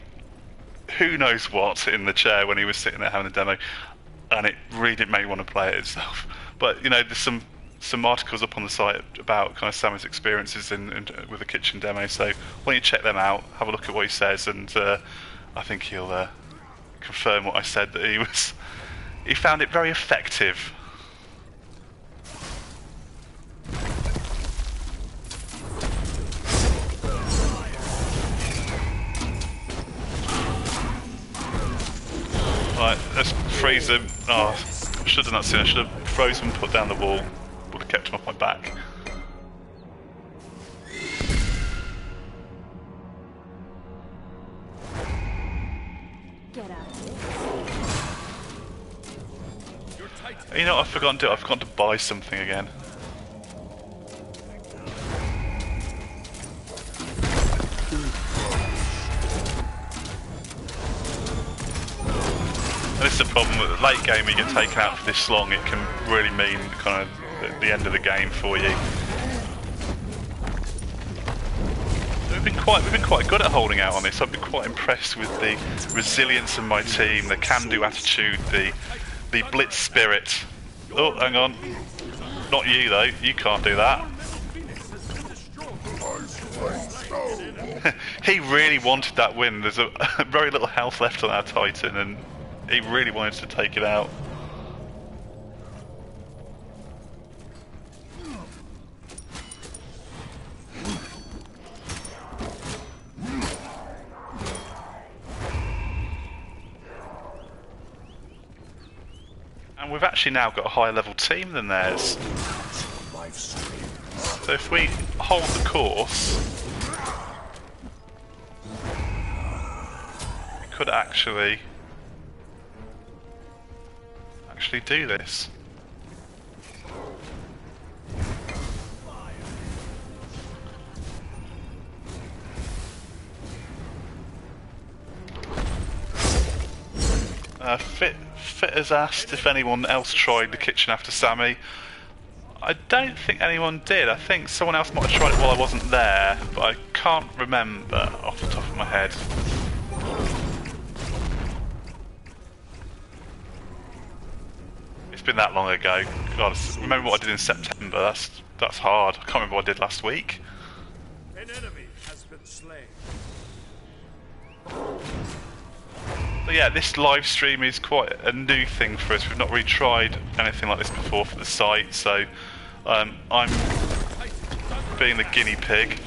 who knows what in the chair when he was sitting there having the demo, and it really didn't make me want to play it itself. But you know, there's some articles up on the site about kind of Sammy's experiences with the kitchen demo, so why don't you check them out, have a look at what he says, and I think he'll confirm what I said, that he found it very effective. Right, let's freeze him. Oh, I should have done that sooner. I should have frozen, put down the wall. Would have kept him off my back. Get out of this. You know what I've forgotten to do? I've forgotten to buy something again. And this is the problem with late game. When you get taken out for this long, it can really mean kind of the end of the game for you. We've been quite good at holding out on this. I've been quite impressed with the resilience of my team, the can-do attitude, the blitz spirit. Oh, hang on. Not you though. You can't do that. He really wanted that win. There's a very little health left on our Titan, and he really wanted to take it out. And we've actually now got a higher level team than theirs. So if we hold the course, we could actually do this. Fit has asked if anyone else tried the kitchen after Sammy. I don't think anyone did. I think someone else might have tried it while I wasn't there, but I can't remember off the top of my head. It's been that long ago. God, remember what I did in September? That's hard. I can't remember what I did last week. An enemy has been slain. So yeah, this live stream is quite a new thing for us. We've not really tried anything like this before for the site, so I'm being the guinea pig,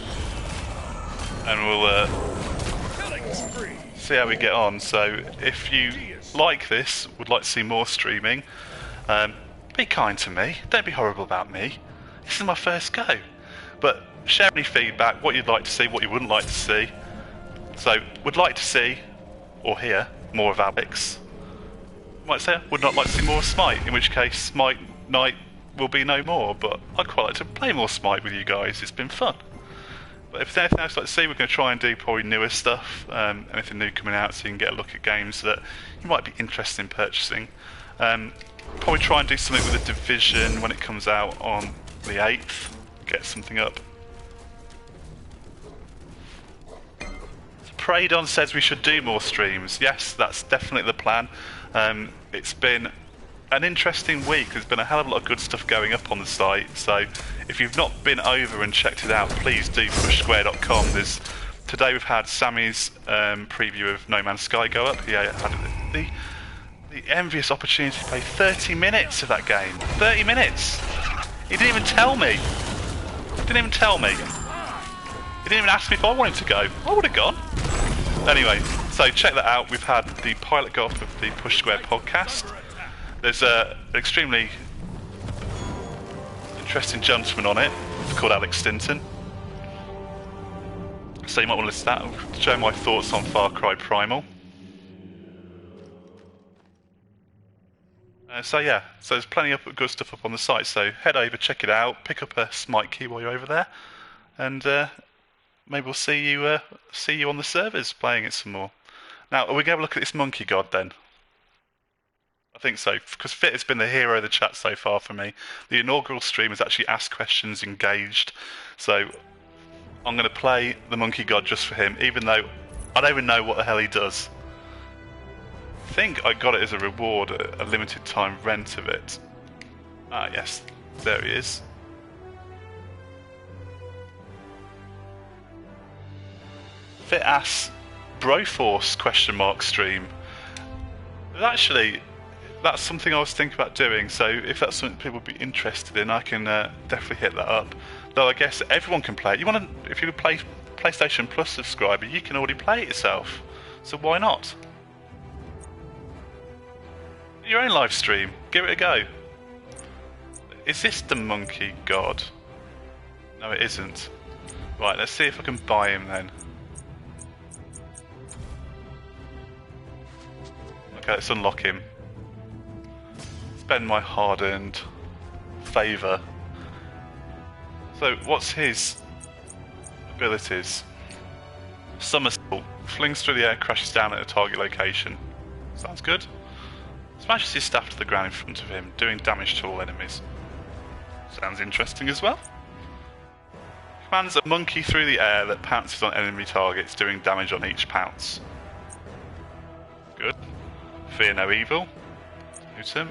and we'll see how we get on. So if you like this, would like to see more streaming, be kind to me. Don't be horrible about me. This is my first go. But share any feedback, what you'd like to see, what you wouldn't like to see. So, would like to see, or hear, more of Alex. Might say I would not like to see more of Smite, in which case Smite night will be no more, but I'd quite like to play more Smite with you guys. It's been fun. But if there's anything else you'd like to see, we're going to try and do probably newer stuff, anything new coming out, so you can get a look at games that you might be interested in purchasing. Probably try and do something with the Division when it comes out on the 8th, get something up. Praydon says we should do more streams. Yes, that's definitely the plan. It's been an interesting week. There's been a hell of a lot of good stuff going up on the site, so if you've not been over and checked it out, please do pushsquare.com. Today we've had Sammy's preview of No Man's Sky go up. He had the envious opportunity to play 30 minutes of that game. 30 minutes! He didn't even tell me. He didn't even ask me if I wanted to go. I would have gone. Anyway, so check that out. We've had the pilot go up of the Push Square podcast. There's an extremely interesting gentleman on it called Alex Stinton. So you might want to listen to that. I'll show my thoughts on Far Cry Primal. So yeah, so there's plenty of good stuff up on the site. So head over, check it out, pick up a Smite key while you're over there, and maybe we'll see you on the servers playing it some more. Now, are we going to have a look at this monkey god then? I think so, because Fit has been the hero of the chat so far for me. The inaugural stream has actually asked questions, engaged. So I'm going to play the monkey god just for him, even though I don't even know what the hell he does. I think I got it as a reward, a limited time rent of it. Ah, yes, there he is. Fit ass Broforce stream. Actually, that's something I was thinking about doing, so if that's something people would be interested in, I can definitely hit that up. Though I guess everyone can play it. If you're a PlayStation Plus subscriber, you can already play it yourself. So why not? Your own live stream, give it a go. Is this the monkey god? No, it isn't. Right, let's see if I can buy him then. Okay, let's unlock him. Spend my hard-earned favour. So, what's his abilities? Somersault. Flings through the air, crashes down at a target location. Sounds good. Smashes his staff to the ground in front of him, doing damage to all enemies. Sounds interesting as well. Commands a monkey through the air that pounces on enemy targets, doing damage on each pounce. Good. Fear no evil. Use him.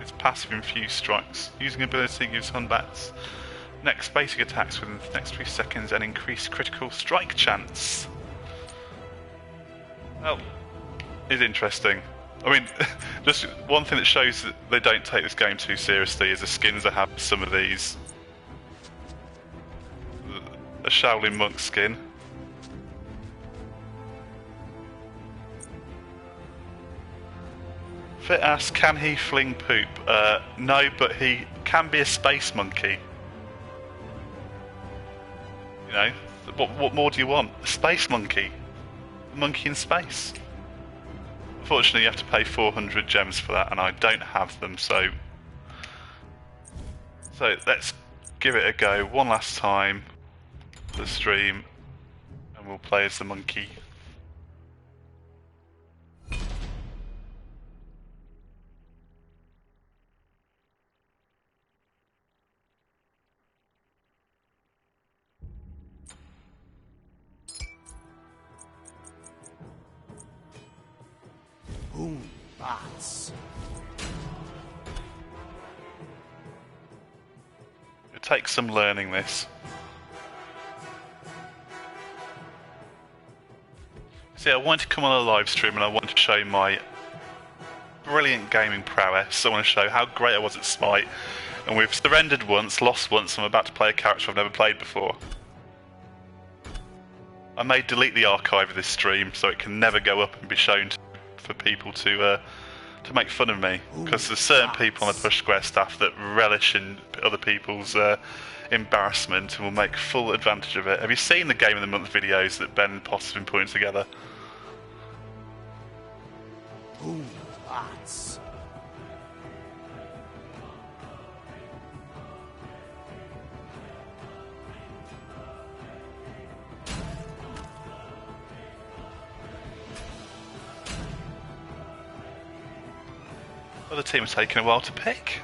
His passive infused strikes. Using ability gives Hunbats next basic attacks within the next 3 seconds and increased critical strike chance. Well, it's interesting. I mean, just one thing that shows that they don't take this game too seriously is the skins that have some of these. A Shaolin monk skin. Fit asks, can he fling poop? No, but he can be a space monkey. You know, what more do you want? A space monkey. A monkey in space. Unfortunately, you have to pay 400 gems for that, and I don't have them, so let's give it a go one last time for the stream, and we'll play as the monkey. Boom, bots. It takes some learning, this. See, I wanted to come on a live stream and I wanted to show my brilliant gaming prowess. I want to show how great I was at Smite. And we've surrendered once, lost once, and I'm about to play a character I've never played before. I may delete the archive of this stream so it can never go up and be shown for people to make fun of me, because there's certain people on the Push Square staff that relish in other people's embarrassment and will make full advantage of it. Have you seen the Game of the Month videos that Ben and Poss have been putting together? Boom, bots. Other team has taken a while to pick.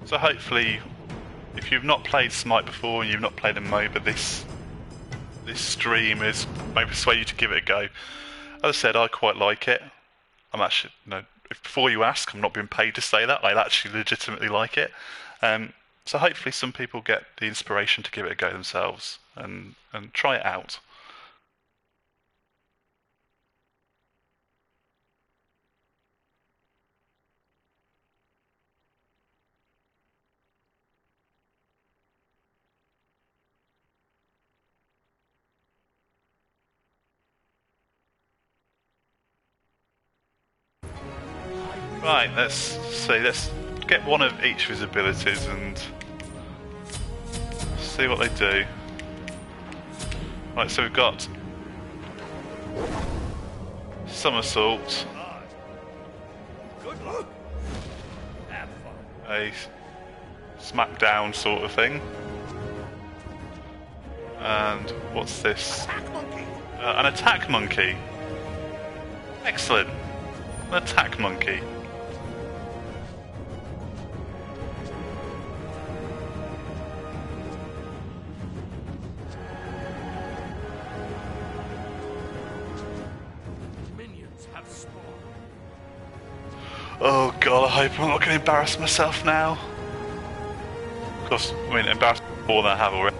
So hopefully, if you've not played Smite before and you've not played a MOBA, this stream is maybe persuade you to give it a go. As I said, I quite like it. I'm actually, before you ask, I'm not being paid to say that. I actually legitimately like it. So hopefully some people get the inspiration to give it a go themselves and try it out. Right, let's see, let's get one of each of his abilities and see what they do. Right, so we've got Somersault, Good luck. Have fun. a smackdown sort of thing. And what's this? Attack monkey. An attack monkey. Excellent. An attack monkey. Minions have spawned. Oh god, I hope I'm not going to embarrass myself now. Of course, I mean, embarrassed more than I have already.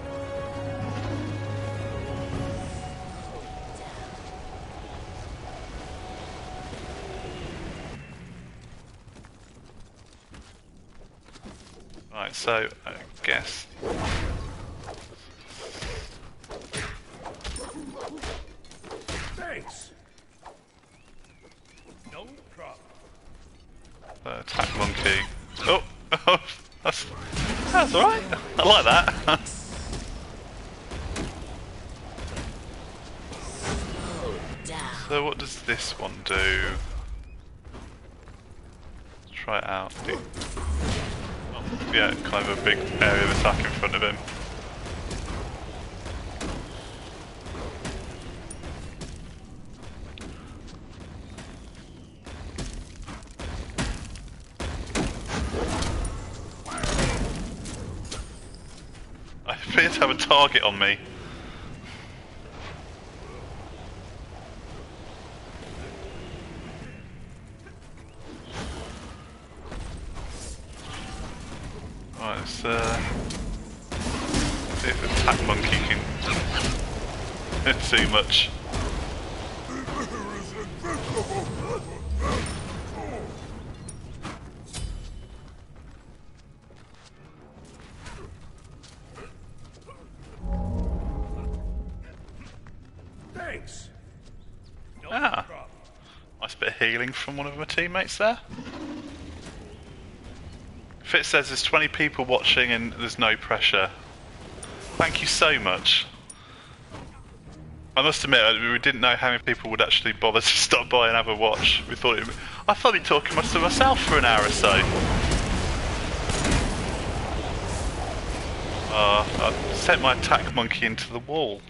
Right, so I guess. Thanks. No problem. The attack monkey. Oh, that's alright. I like that. So what does this one do? try it out. Yeah, kind of a big area of attack in front of him. I appear to have a target on me. Right, let's see if the attack monkey can too much. Thanks. No Ah, problem. nice bit of healing from one of my teammates there. Fitz says there's 20 people watching and there's no pressure. Thank you so much. I must admit, we didn't know how many people would actually bother to stop by and have a watch. I thought he'd be talking to myself for an hour or so. I sent my attack monkey into the wall.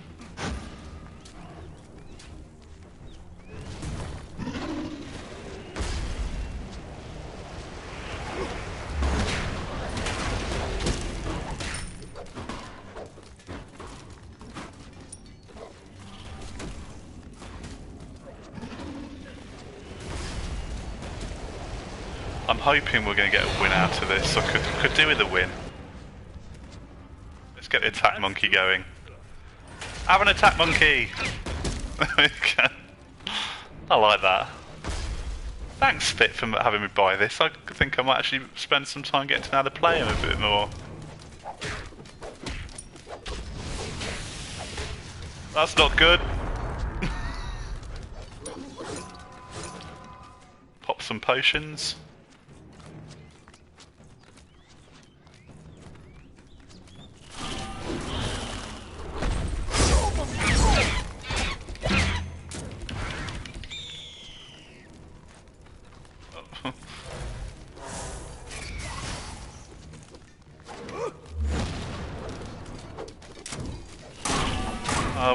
I'm hoping we're going to get a win out of this. I could do with a win. Let's get the attack monkey going. Have an attack monkey! I like that. Thanks, Fit, for having me buy this. I think I might actually spend some time getting to know how to play him a bit more. That's not good. Pop some potions.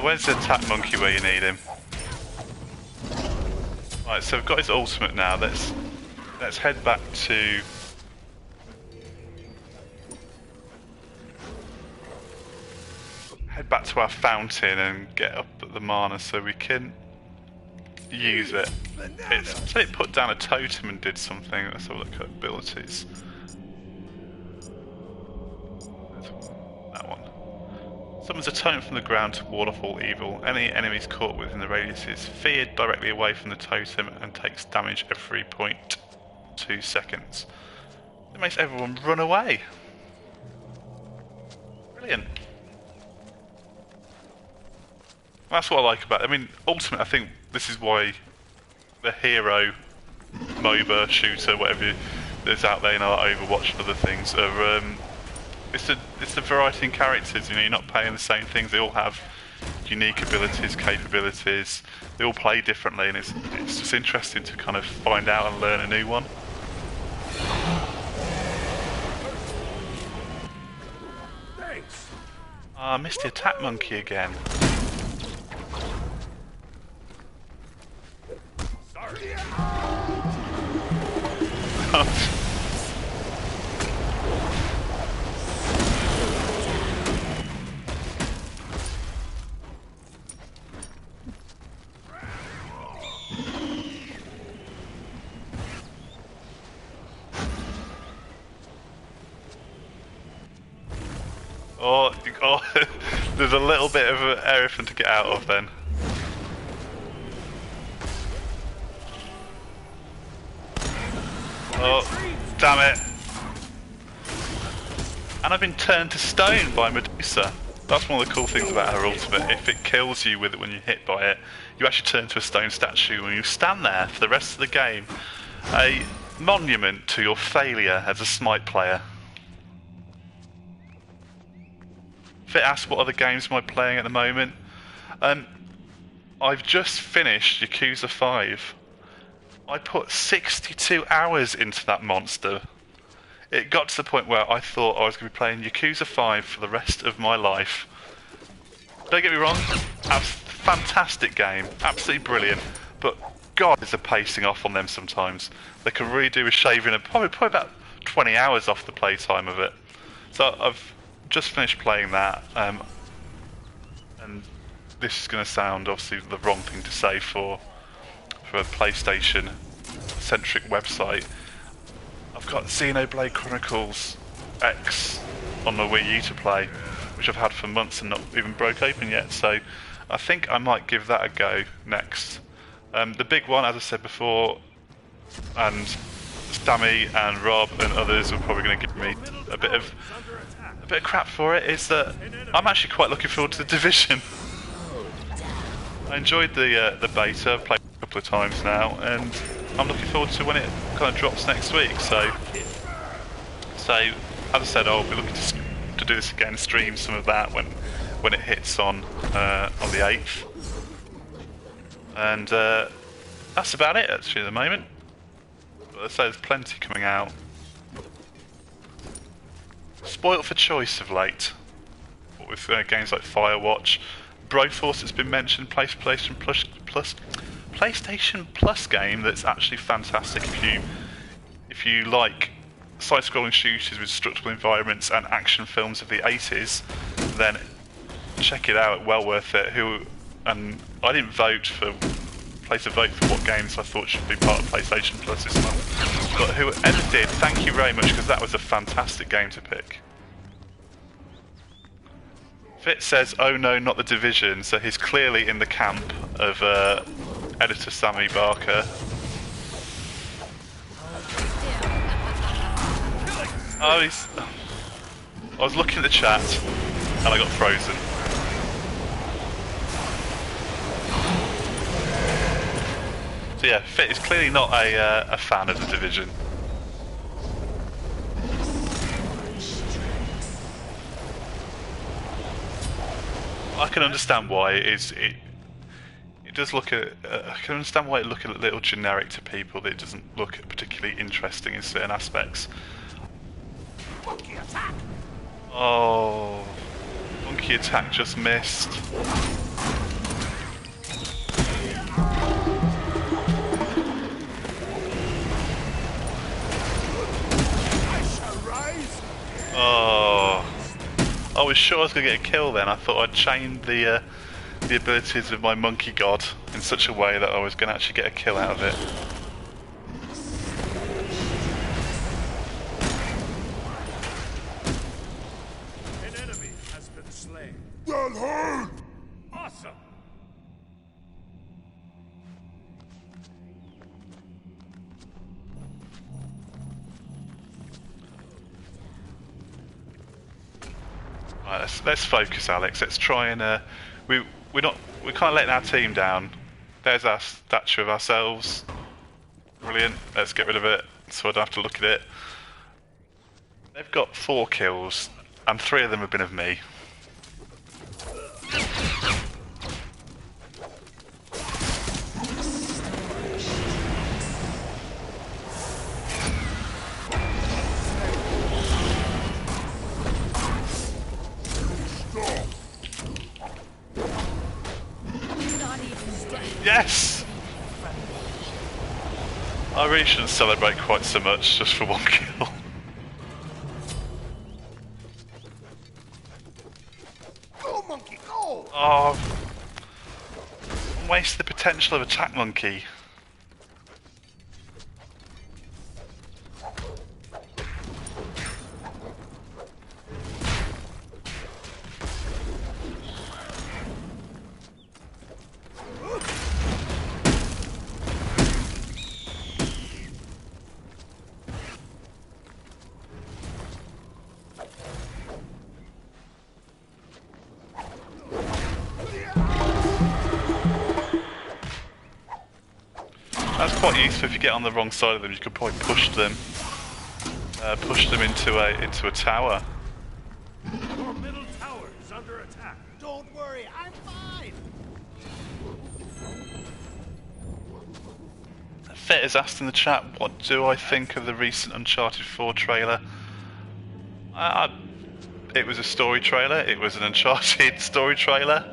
Where's the attack monkey where you need him? Right, so we've got his ultimate now. Let's head back to our fountain and get up at the mana so we can use it. It put down a totem and did something. Let's have a look at abilities. That one. Summons a totem from the ground to ward off all evil. Any enemies caught within the radius is feared directly away from the totem and takes damage every 0.2 seconds. It makes everyone run away. Brilliant. That's what I like about it. I mean, ultimately, I think this is why the hero, MOBA, shooter, whatever there's out there, like Overwatch and other things, are it's the variety in characters. You know, you're not playing the same things. They all have unique abilities, capabilities. They all play differently, and it's just interesting to kind of find out and learn a new one. Thanks. I missed the attack monkey again. Sorry. Oh, there's a little bit of an area for him to get out of then. Oh, damn it. And I've been turned to stone by Medusa. That's one of the cool things about her ultimate. If it kills you with it when you're hit by it, you actually turn to a stone statue and you stand there for the rest of the game. A monument to your failure as a Smite player. Fit asked what other games am I playing at the moment. I've just finished Yakuza 5. I put 62 hours into that monster. It got to the point where I thought I was going to be playing Yakuza 5 for the rest of my life. Don't get me wrong, fantastic game, absolutely brilliant, but God, is the pacing off on them sometimes. They can really do with shaving probably about 20 hours off the playtime of it. So I've just finished playing that, and this is going to sound obviously the wrong thing to say for a PlayStation-centric website. I've got Xenoblade Chronicles X on the Wii U to play, which I've had for months and not even broke open yet, so I think I might give that a go next. The big one, as I said before, and Sammy and Rob and others are probably going to give me a bit of crap for it, is that I'm actually quite looking forward to The Division. I enjoyed the beta, I've played it a couple of times now, and I'm looking forward to when it kind of drops next week. So as I said, I'll be looking to do this again, stream some of that when it hits on the 8th. And that's about it actually at the moment. But as I say, there's plenty coming out. Spoilt for choice of late. What with games like Firewatch, Broforce that's been mentioned, PlayStation Plus game that's actually fantastic if you like side-scrolling shooters with destructible environments and action films of the 80s, then check it out. Well worth it. And I didn't place a vote for what games I thought should be part of PlayStation Plus this month, but whoever did, thank you very much, because that was a fantastic game to pick. Fit says, oh no, not The Division, so he's clearly in the camp of editor Sammy Barker. I was looking at the chat and I got frozen. So yeah, Fit is clearly not a fan of The Division. I can understand why it does look I can understand why it looks a little generic to people. That it doesn't look particularly interesting in certain aspects. Oh, monkey attack just missed. Oh, I was sure I was going to get a kill then. I thought I'd chained the abilities of my monkey god in such a way that I was going to actually get a kill out of it. An enemy has been slain. Awesome. Right, let's focus, Alex. Let's try and we're kind of letting our team down. There's our statue of ourselves. Brilliant. Let's get rid of it so I don't have to look at it. They've got 4 kills, and 3 of them have been of me. Yes! I really shouldn't celebrate quite so much just for 1 kill. Go, monkey, go! Oh, waste the potential of Attack Monkey. That's quite useful. If you get on the wrong side of them, you could probably push them into a tower. Your middle tower is under attack. Don't worry, I'm fine. Fit has asked in the chat, what do I think of the recent Uncharted 4 trailer? It was a story trailer, it was an Uncharted story trailer.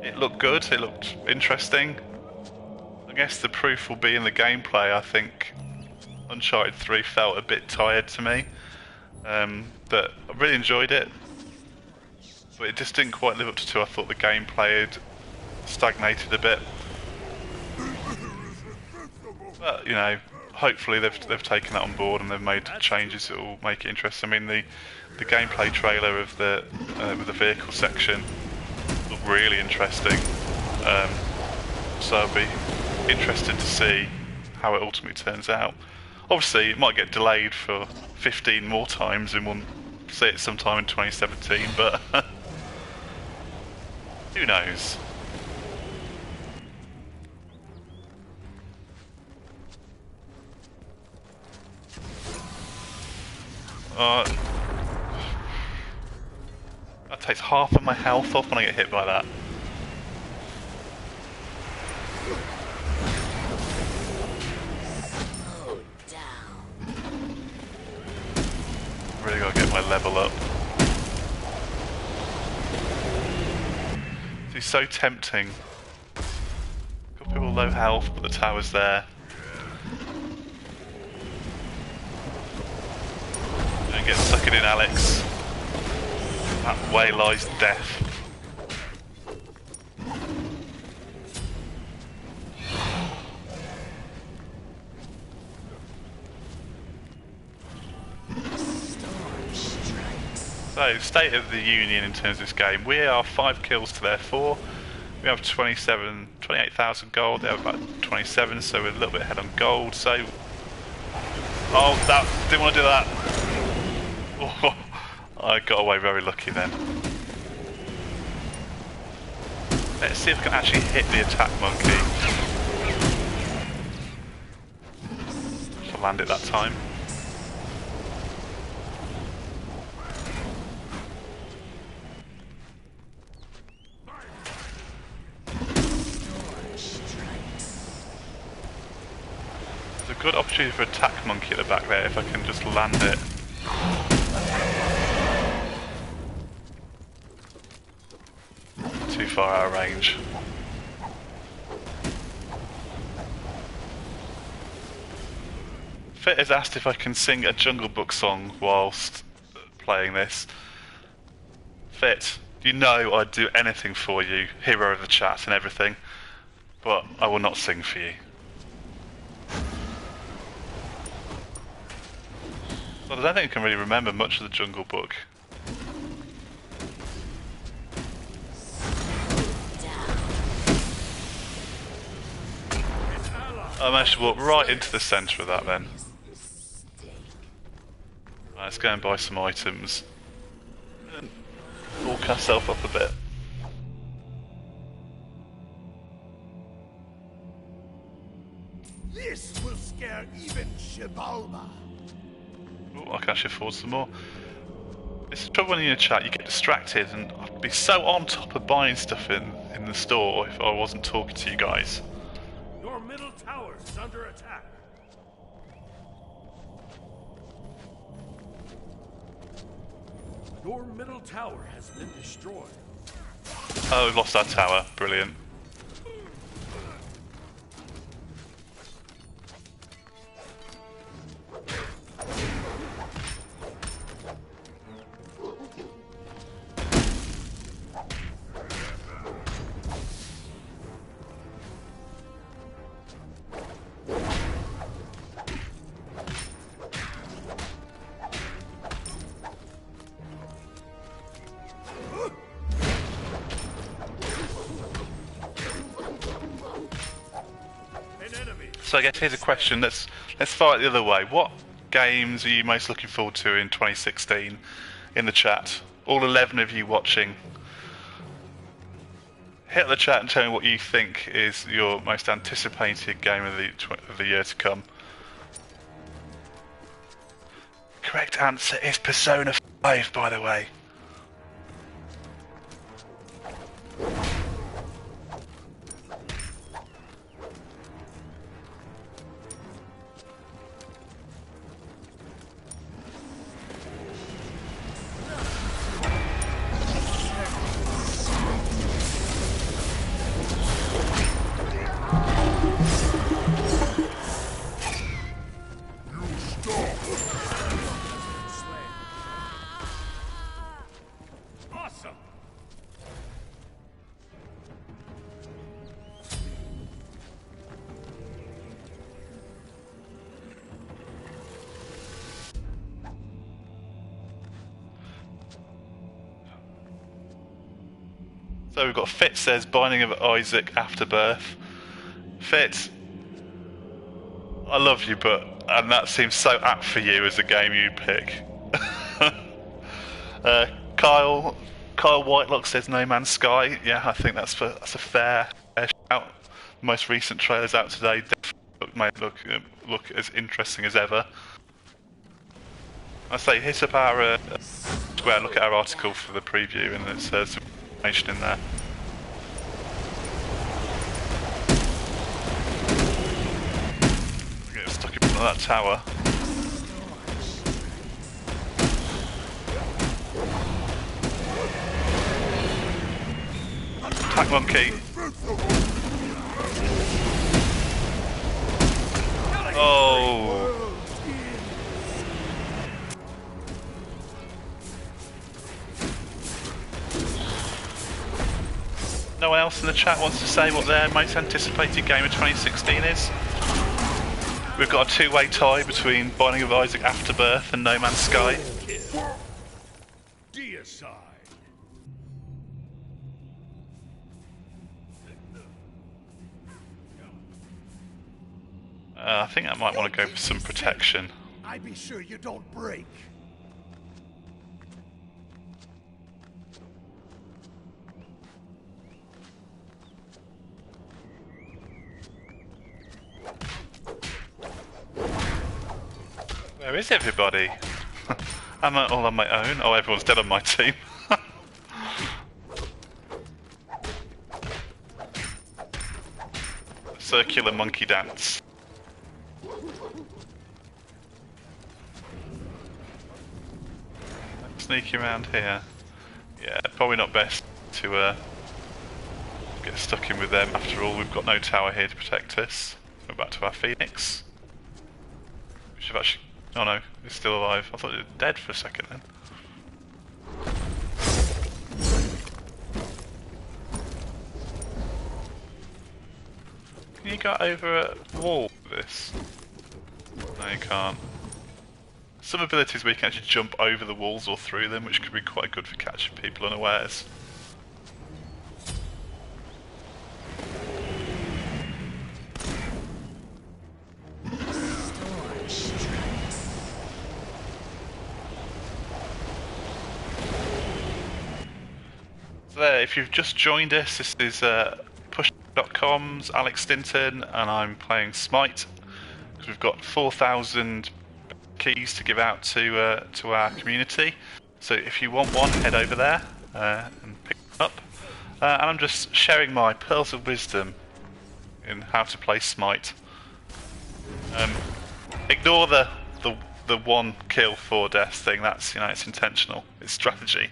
It looked good, it looked interesting. I guess the proof will be in the gameplay. I think Uncharted 3 felt a bit tired to me. But I really enjoyed it. But it just didn't quite live up to 2. I thought the gameplay had stagnated a bit. But, you know, hopefully they've taken that on board and they've made changes that will make it interesting. I mean, the gameplay trailer of the with the vehicle section looked really interesting. So I'll be interested to see how it ultimately turns out. Obviously, it might get delayed for 15 more times and we'll see it sometime in 2017, but who knows? That takes half of my health off when I get hit by that. Really gotta get my level up. It's so tempting. Got people low health, but the tower's there. Don't get suckered in, Alex. That way lies death. So, state of the union in terms of this game. We are 5 kills to their 4. We have 28,000 gold. They have about 27, so we're a little bit ahead on gold. So, oh, that didn't want to do that. Oh, I got away very lucky then. Let's see if I can actually hit the attack monkey. I'll land it that time. There's a good opportunity for attack monkey at the back there if I can just land it. Too far out of range. Fit has asked if I can sing a Jungle Book song whilst playing this. Fit, you know I'd do anything for you, hero of the chat and everything, but I will not sing for you. Well, I don't think I can really remember much of the Jungle Book. I managed to walk right into the centre of that then. Right, let's go and buy some items. And walk ourselves up a bit. This will scare even Shibalba. Oh, I can actually afford some more. This is trouble when you're in a chat, you get distracted, and I'd be so on top of buying stuff in the store if I wasn't talking to you guys. Your middle tower is under attack. Your middle tower has been destroyed. Oh, we've lost our tower. Brilliant. So I guess here's a question. Let's fire it the other way. What games are you most looking forward to in 2016? In the chat, all 11 of you watching, hit the chat and tell me what you think is your most anticipated game of the year to come. Correct answer is Persona 5, by the way. So we've got Fit says Binding of Isaac Afterbirth. Fit, I love you, and that seems so apt for you as a game you'd pick. Kyle Whitelock says No Man's Sky. Yeah, I think that's a fair shout. Most recent trailers out today definitely look as interesting as ever. I say hit up our Square, look at our article for the preview, and there's some information in there. Get stuck in front of that tower. Attack monkey. Oh. No one else in the chat wants to say what their most anticipated game of 2016 is? We've got a two-way tie between Binding of Isaac Afterbirth and No Man's Sky. Deicide. I think I might want to go for some protection. I be sure you don't break. Where is everybody? I'm all on my own. Oh, everyone's dead on my team. Circular monkey dance. Sneaky around here. Yeah, probably not best to get stuck in with them. After all, we've got no tower here to protect us. Go back to our Phoenix. We should have actually... Oh no, it's still alive. I thought it was dead for a second then. Can you go over a wall with this? No, you can't. Some abilities where you can actually jump over the walls or through them, which could be quite good for catching people unawares. So there, if you've just joined us, this is Push.com's Alex Stinton, and I'm playing Smite. Because we've got 4,000 keys to give out to our community. So if you want one, head over there and pick it up. And I'm just sharing my pearls of wisdom in how to play Smite. Ignore the one kill, 4 deaths thing. That's, it's intentional. It's strategy.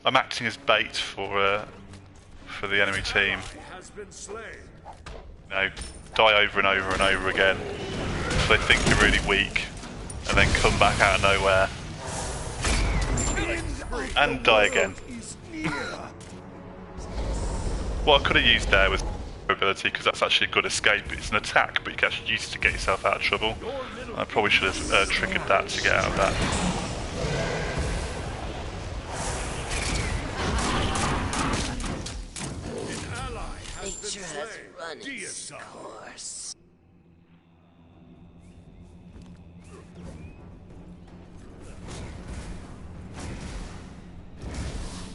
I'm acting as bait for the enemy team. Die over and over and over again. So they think you're really weak, and then come back out of nowhere and die again. What I could have used there was ability, because that's actually a good escape. It's an attack, but you can actually use it to get yourself out of trouble. I probably should have triggered that to get out of that. Nature has run its course.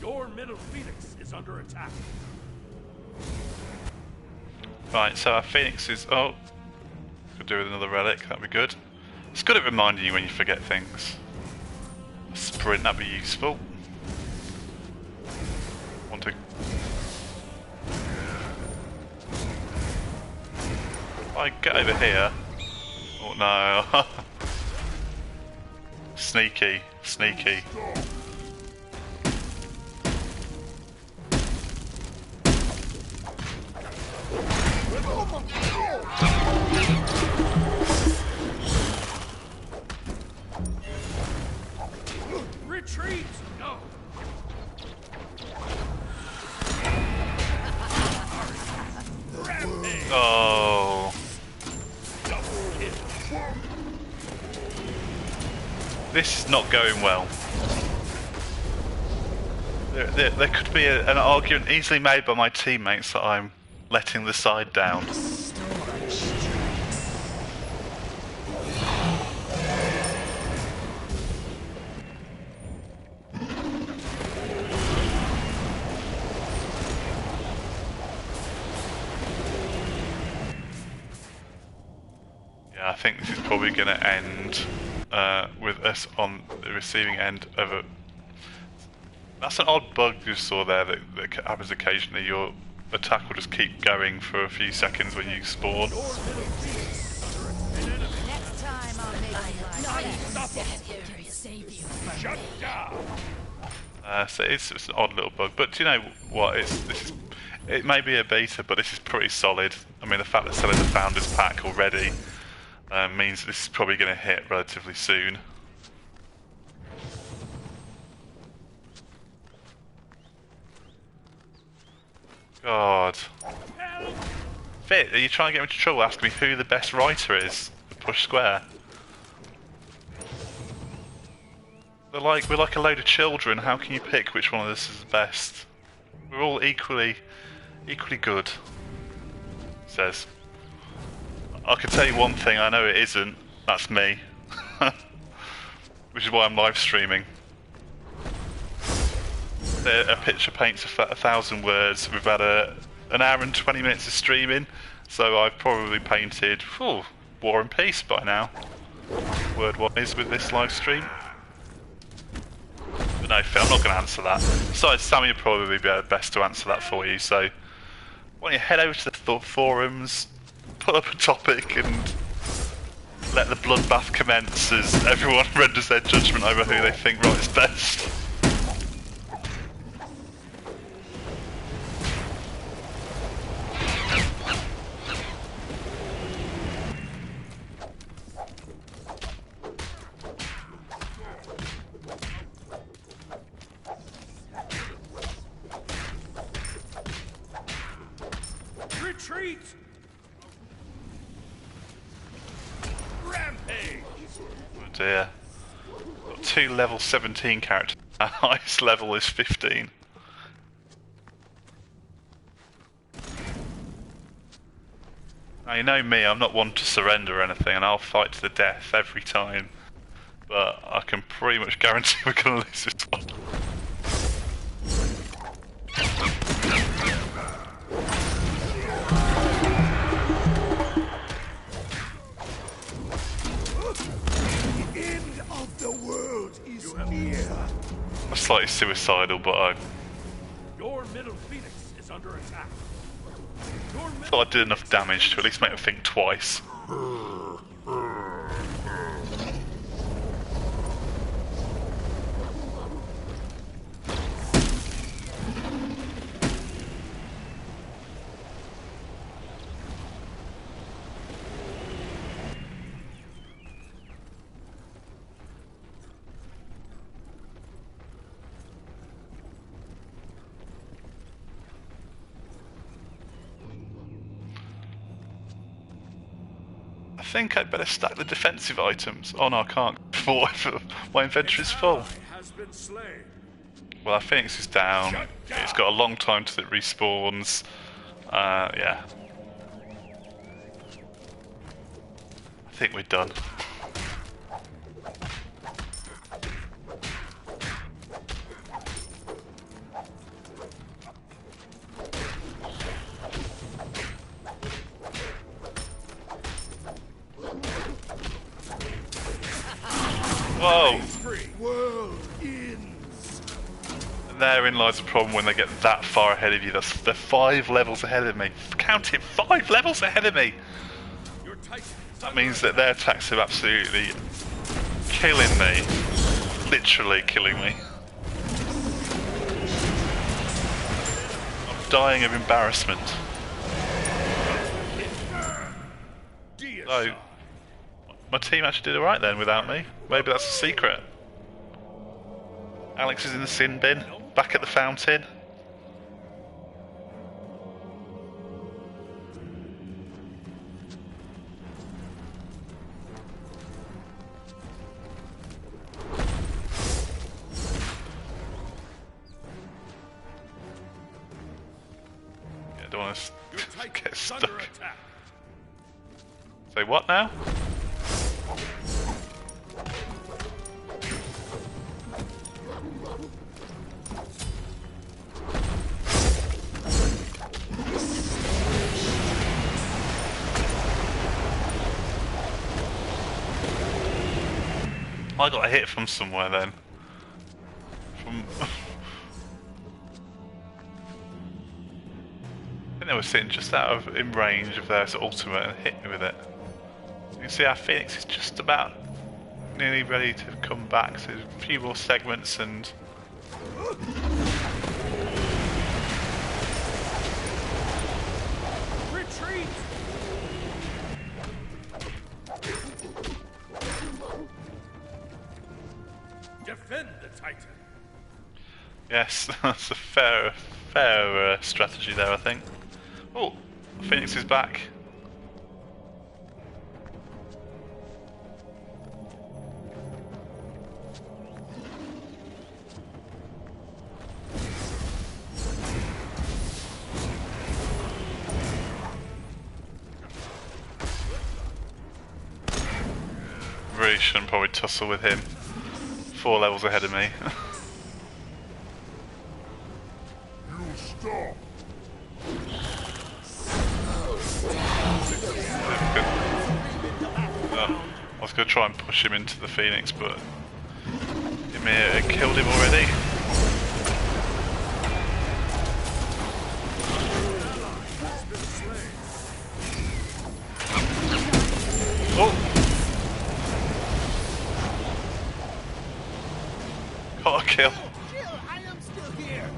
Your middle Phoenix is under attack. Right, so our Phoenix is... Oh, could do with another relic, that'd be good. It's good at reminding you when you forget things. A sprint, that'd be useful. Want to... If I get over here... Oh no. Sneaky, sneaky. Retreat! No! Oh. This is not going well. There could be an argument easily made by my teammates that I'm letting the side down. Yeah, I think this is probably going to end with us on the receiving end of a... That's an odd bug you saw there that happens occasionally. Your attack will just keep going for a few seconds when you spawn. Next time I'll make you save you from Shut down! So it's an odd little bug, but do you know what? It may be a beta, but this is pretty solid. I mean, the fact that selling the Founders Pack already means this is probably going to hit relatively soon. God. Fit, are you trying to get me into trouble asking me who the best writer is for Push Square? We're like a load of children, how can you pick which one of us is the best? We're all equally good, says. I can tell you one thing, I know it isn't, that's me. Which is why I'm live streaming. A picture paints 1,000 words. We've had an hour and 20 minutes of streaming, so I've probably painted War and Peace by now, word-wise, with this live stream. But no, Phil, I'm not going to answer that. Besides, Sammy would probably be best to answer that for you, so why don't you head over to the forums, put up a topic, and let the bloodbath commence as everyone renders their judgment over who they think writes best. Retreat! Rampage! Oh dear. Got 2 level 17 characters. Our highest level is 15. Now you know me, I'm not one to surrender or anything, and I'll fight to the death every time. But I can pretty much guarantee we're gonna lose this one. I'm slightly suicidal, but Your middle phoenix is under attack. I thought I did enough damage to at least make them think twice. I think I'd better stack the defensive items. Oh no, I can't. My inventory is full. Has been slain. Well, our Phoenix is down. It's got a long time till it respawns. Yeah. I think we're done. Whoa! And therein lies the problem when they get that far ahead of you. They're 5 levels ahead of me. Count it, 5 levels ahead of me! That means that their attacks are absolutely killing me. Literally killing me. I'm dying of embarrassment. So, my team actually did alright then without me. Maybe that's a secret. Alex is in the sin bin, back at the fountain. Your Titan get is stuck. under attack. Say what now? I got a hit from somewhere then. From... I think they were sitting just in range of their ultimate and hit me with it. You can see our Phoenix is just about nearly ready to come back, so a few more segments and... Retreat! Defend the Titan. Yes, that's a fair strategy there, I think. Oh, Phoenix is back. Really shouldn't probably tussle with him. 4 levels ahead of me. Stop. Oh, I was going to try and push him into the Phoenix, but it may have killed him already. Oh! Got a kill. I am still here.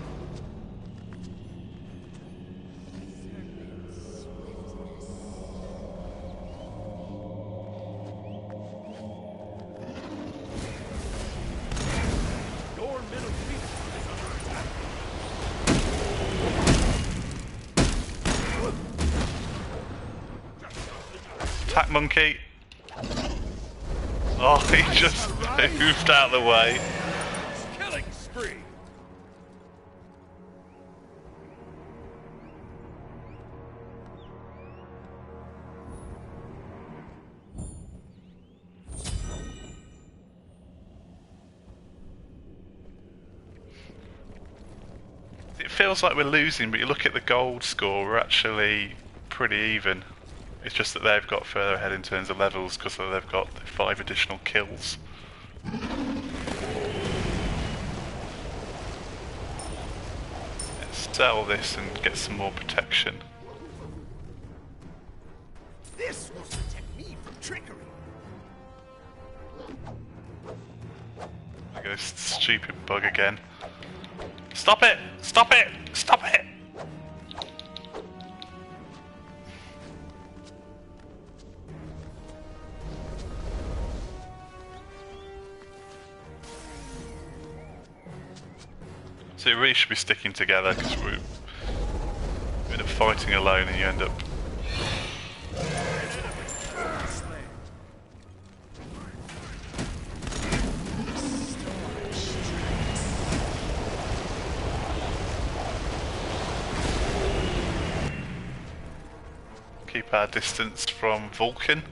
Your middle Phoenix is under attack. Attack monkey. Oh, he just moved out of the way. Killing spree. It feels like we're losing, but you look at the gold score, we're actually pretty even. It's just that they've got further ahead in terms of levels because they've got 5 additional kills. Let's sell this and get some more protection. This will protect me from trickery. There goes the stupid bug again. Stop it! Stop it! Stop it! So you really should be sticking together because we end up fighting alone and you end up... Keep our distance from Vulcan.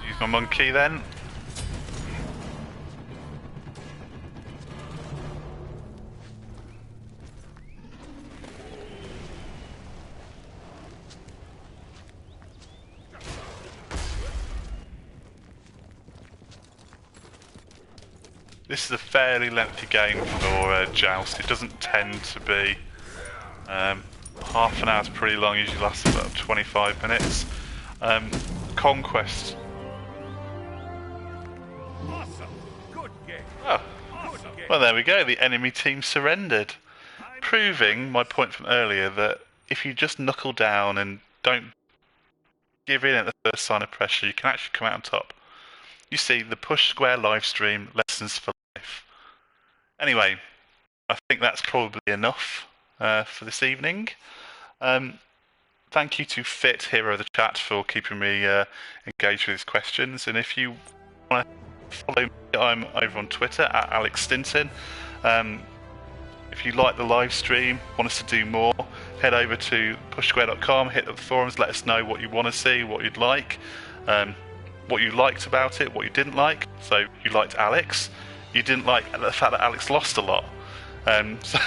Use my monkey then. This is a fairly lengthy game for Joust. It doesn't tend to be. Half an hour is pretty long, usually lasts about 25 minutes. Conquest. Awesome. Good game. Oh, Good game. well there we go, the enemy team surrendered. Proving my point from earlier that if you just knuckle down and don't give in at the first sign of pressure, you can actually come out on top. You see, the Push Square livestream, lessons for life. Anyway, I think that's probably enough. for this evening. Thank you to Fit, hero of the chat, for keeping me engaged with his questions. And if you want to follow me, I'm over on Twitter at Alex Stinton. If you like the live stream, want us to do more, head over to pushsquare.com, hit up the forums, let us know what you want to see, what you'd like, what you liked about it, what you didn't like. So you liked Alex, you didn't like the fact that Alex lost a lot. So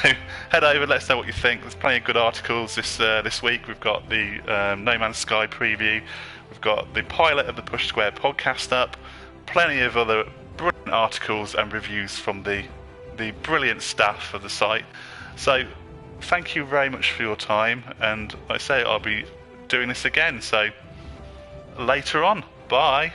head over, let us know what you think. There's plenty of good articles this week. We've got the No Man's Sky preview, we've got the pilot of the Push Square podcast up, plenty of other brilliant articles and reviews from the brilliant staff of the site. So thank you very much for your time, and like I say, I'll be doing this again, so later on. Bye.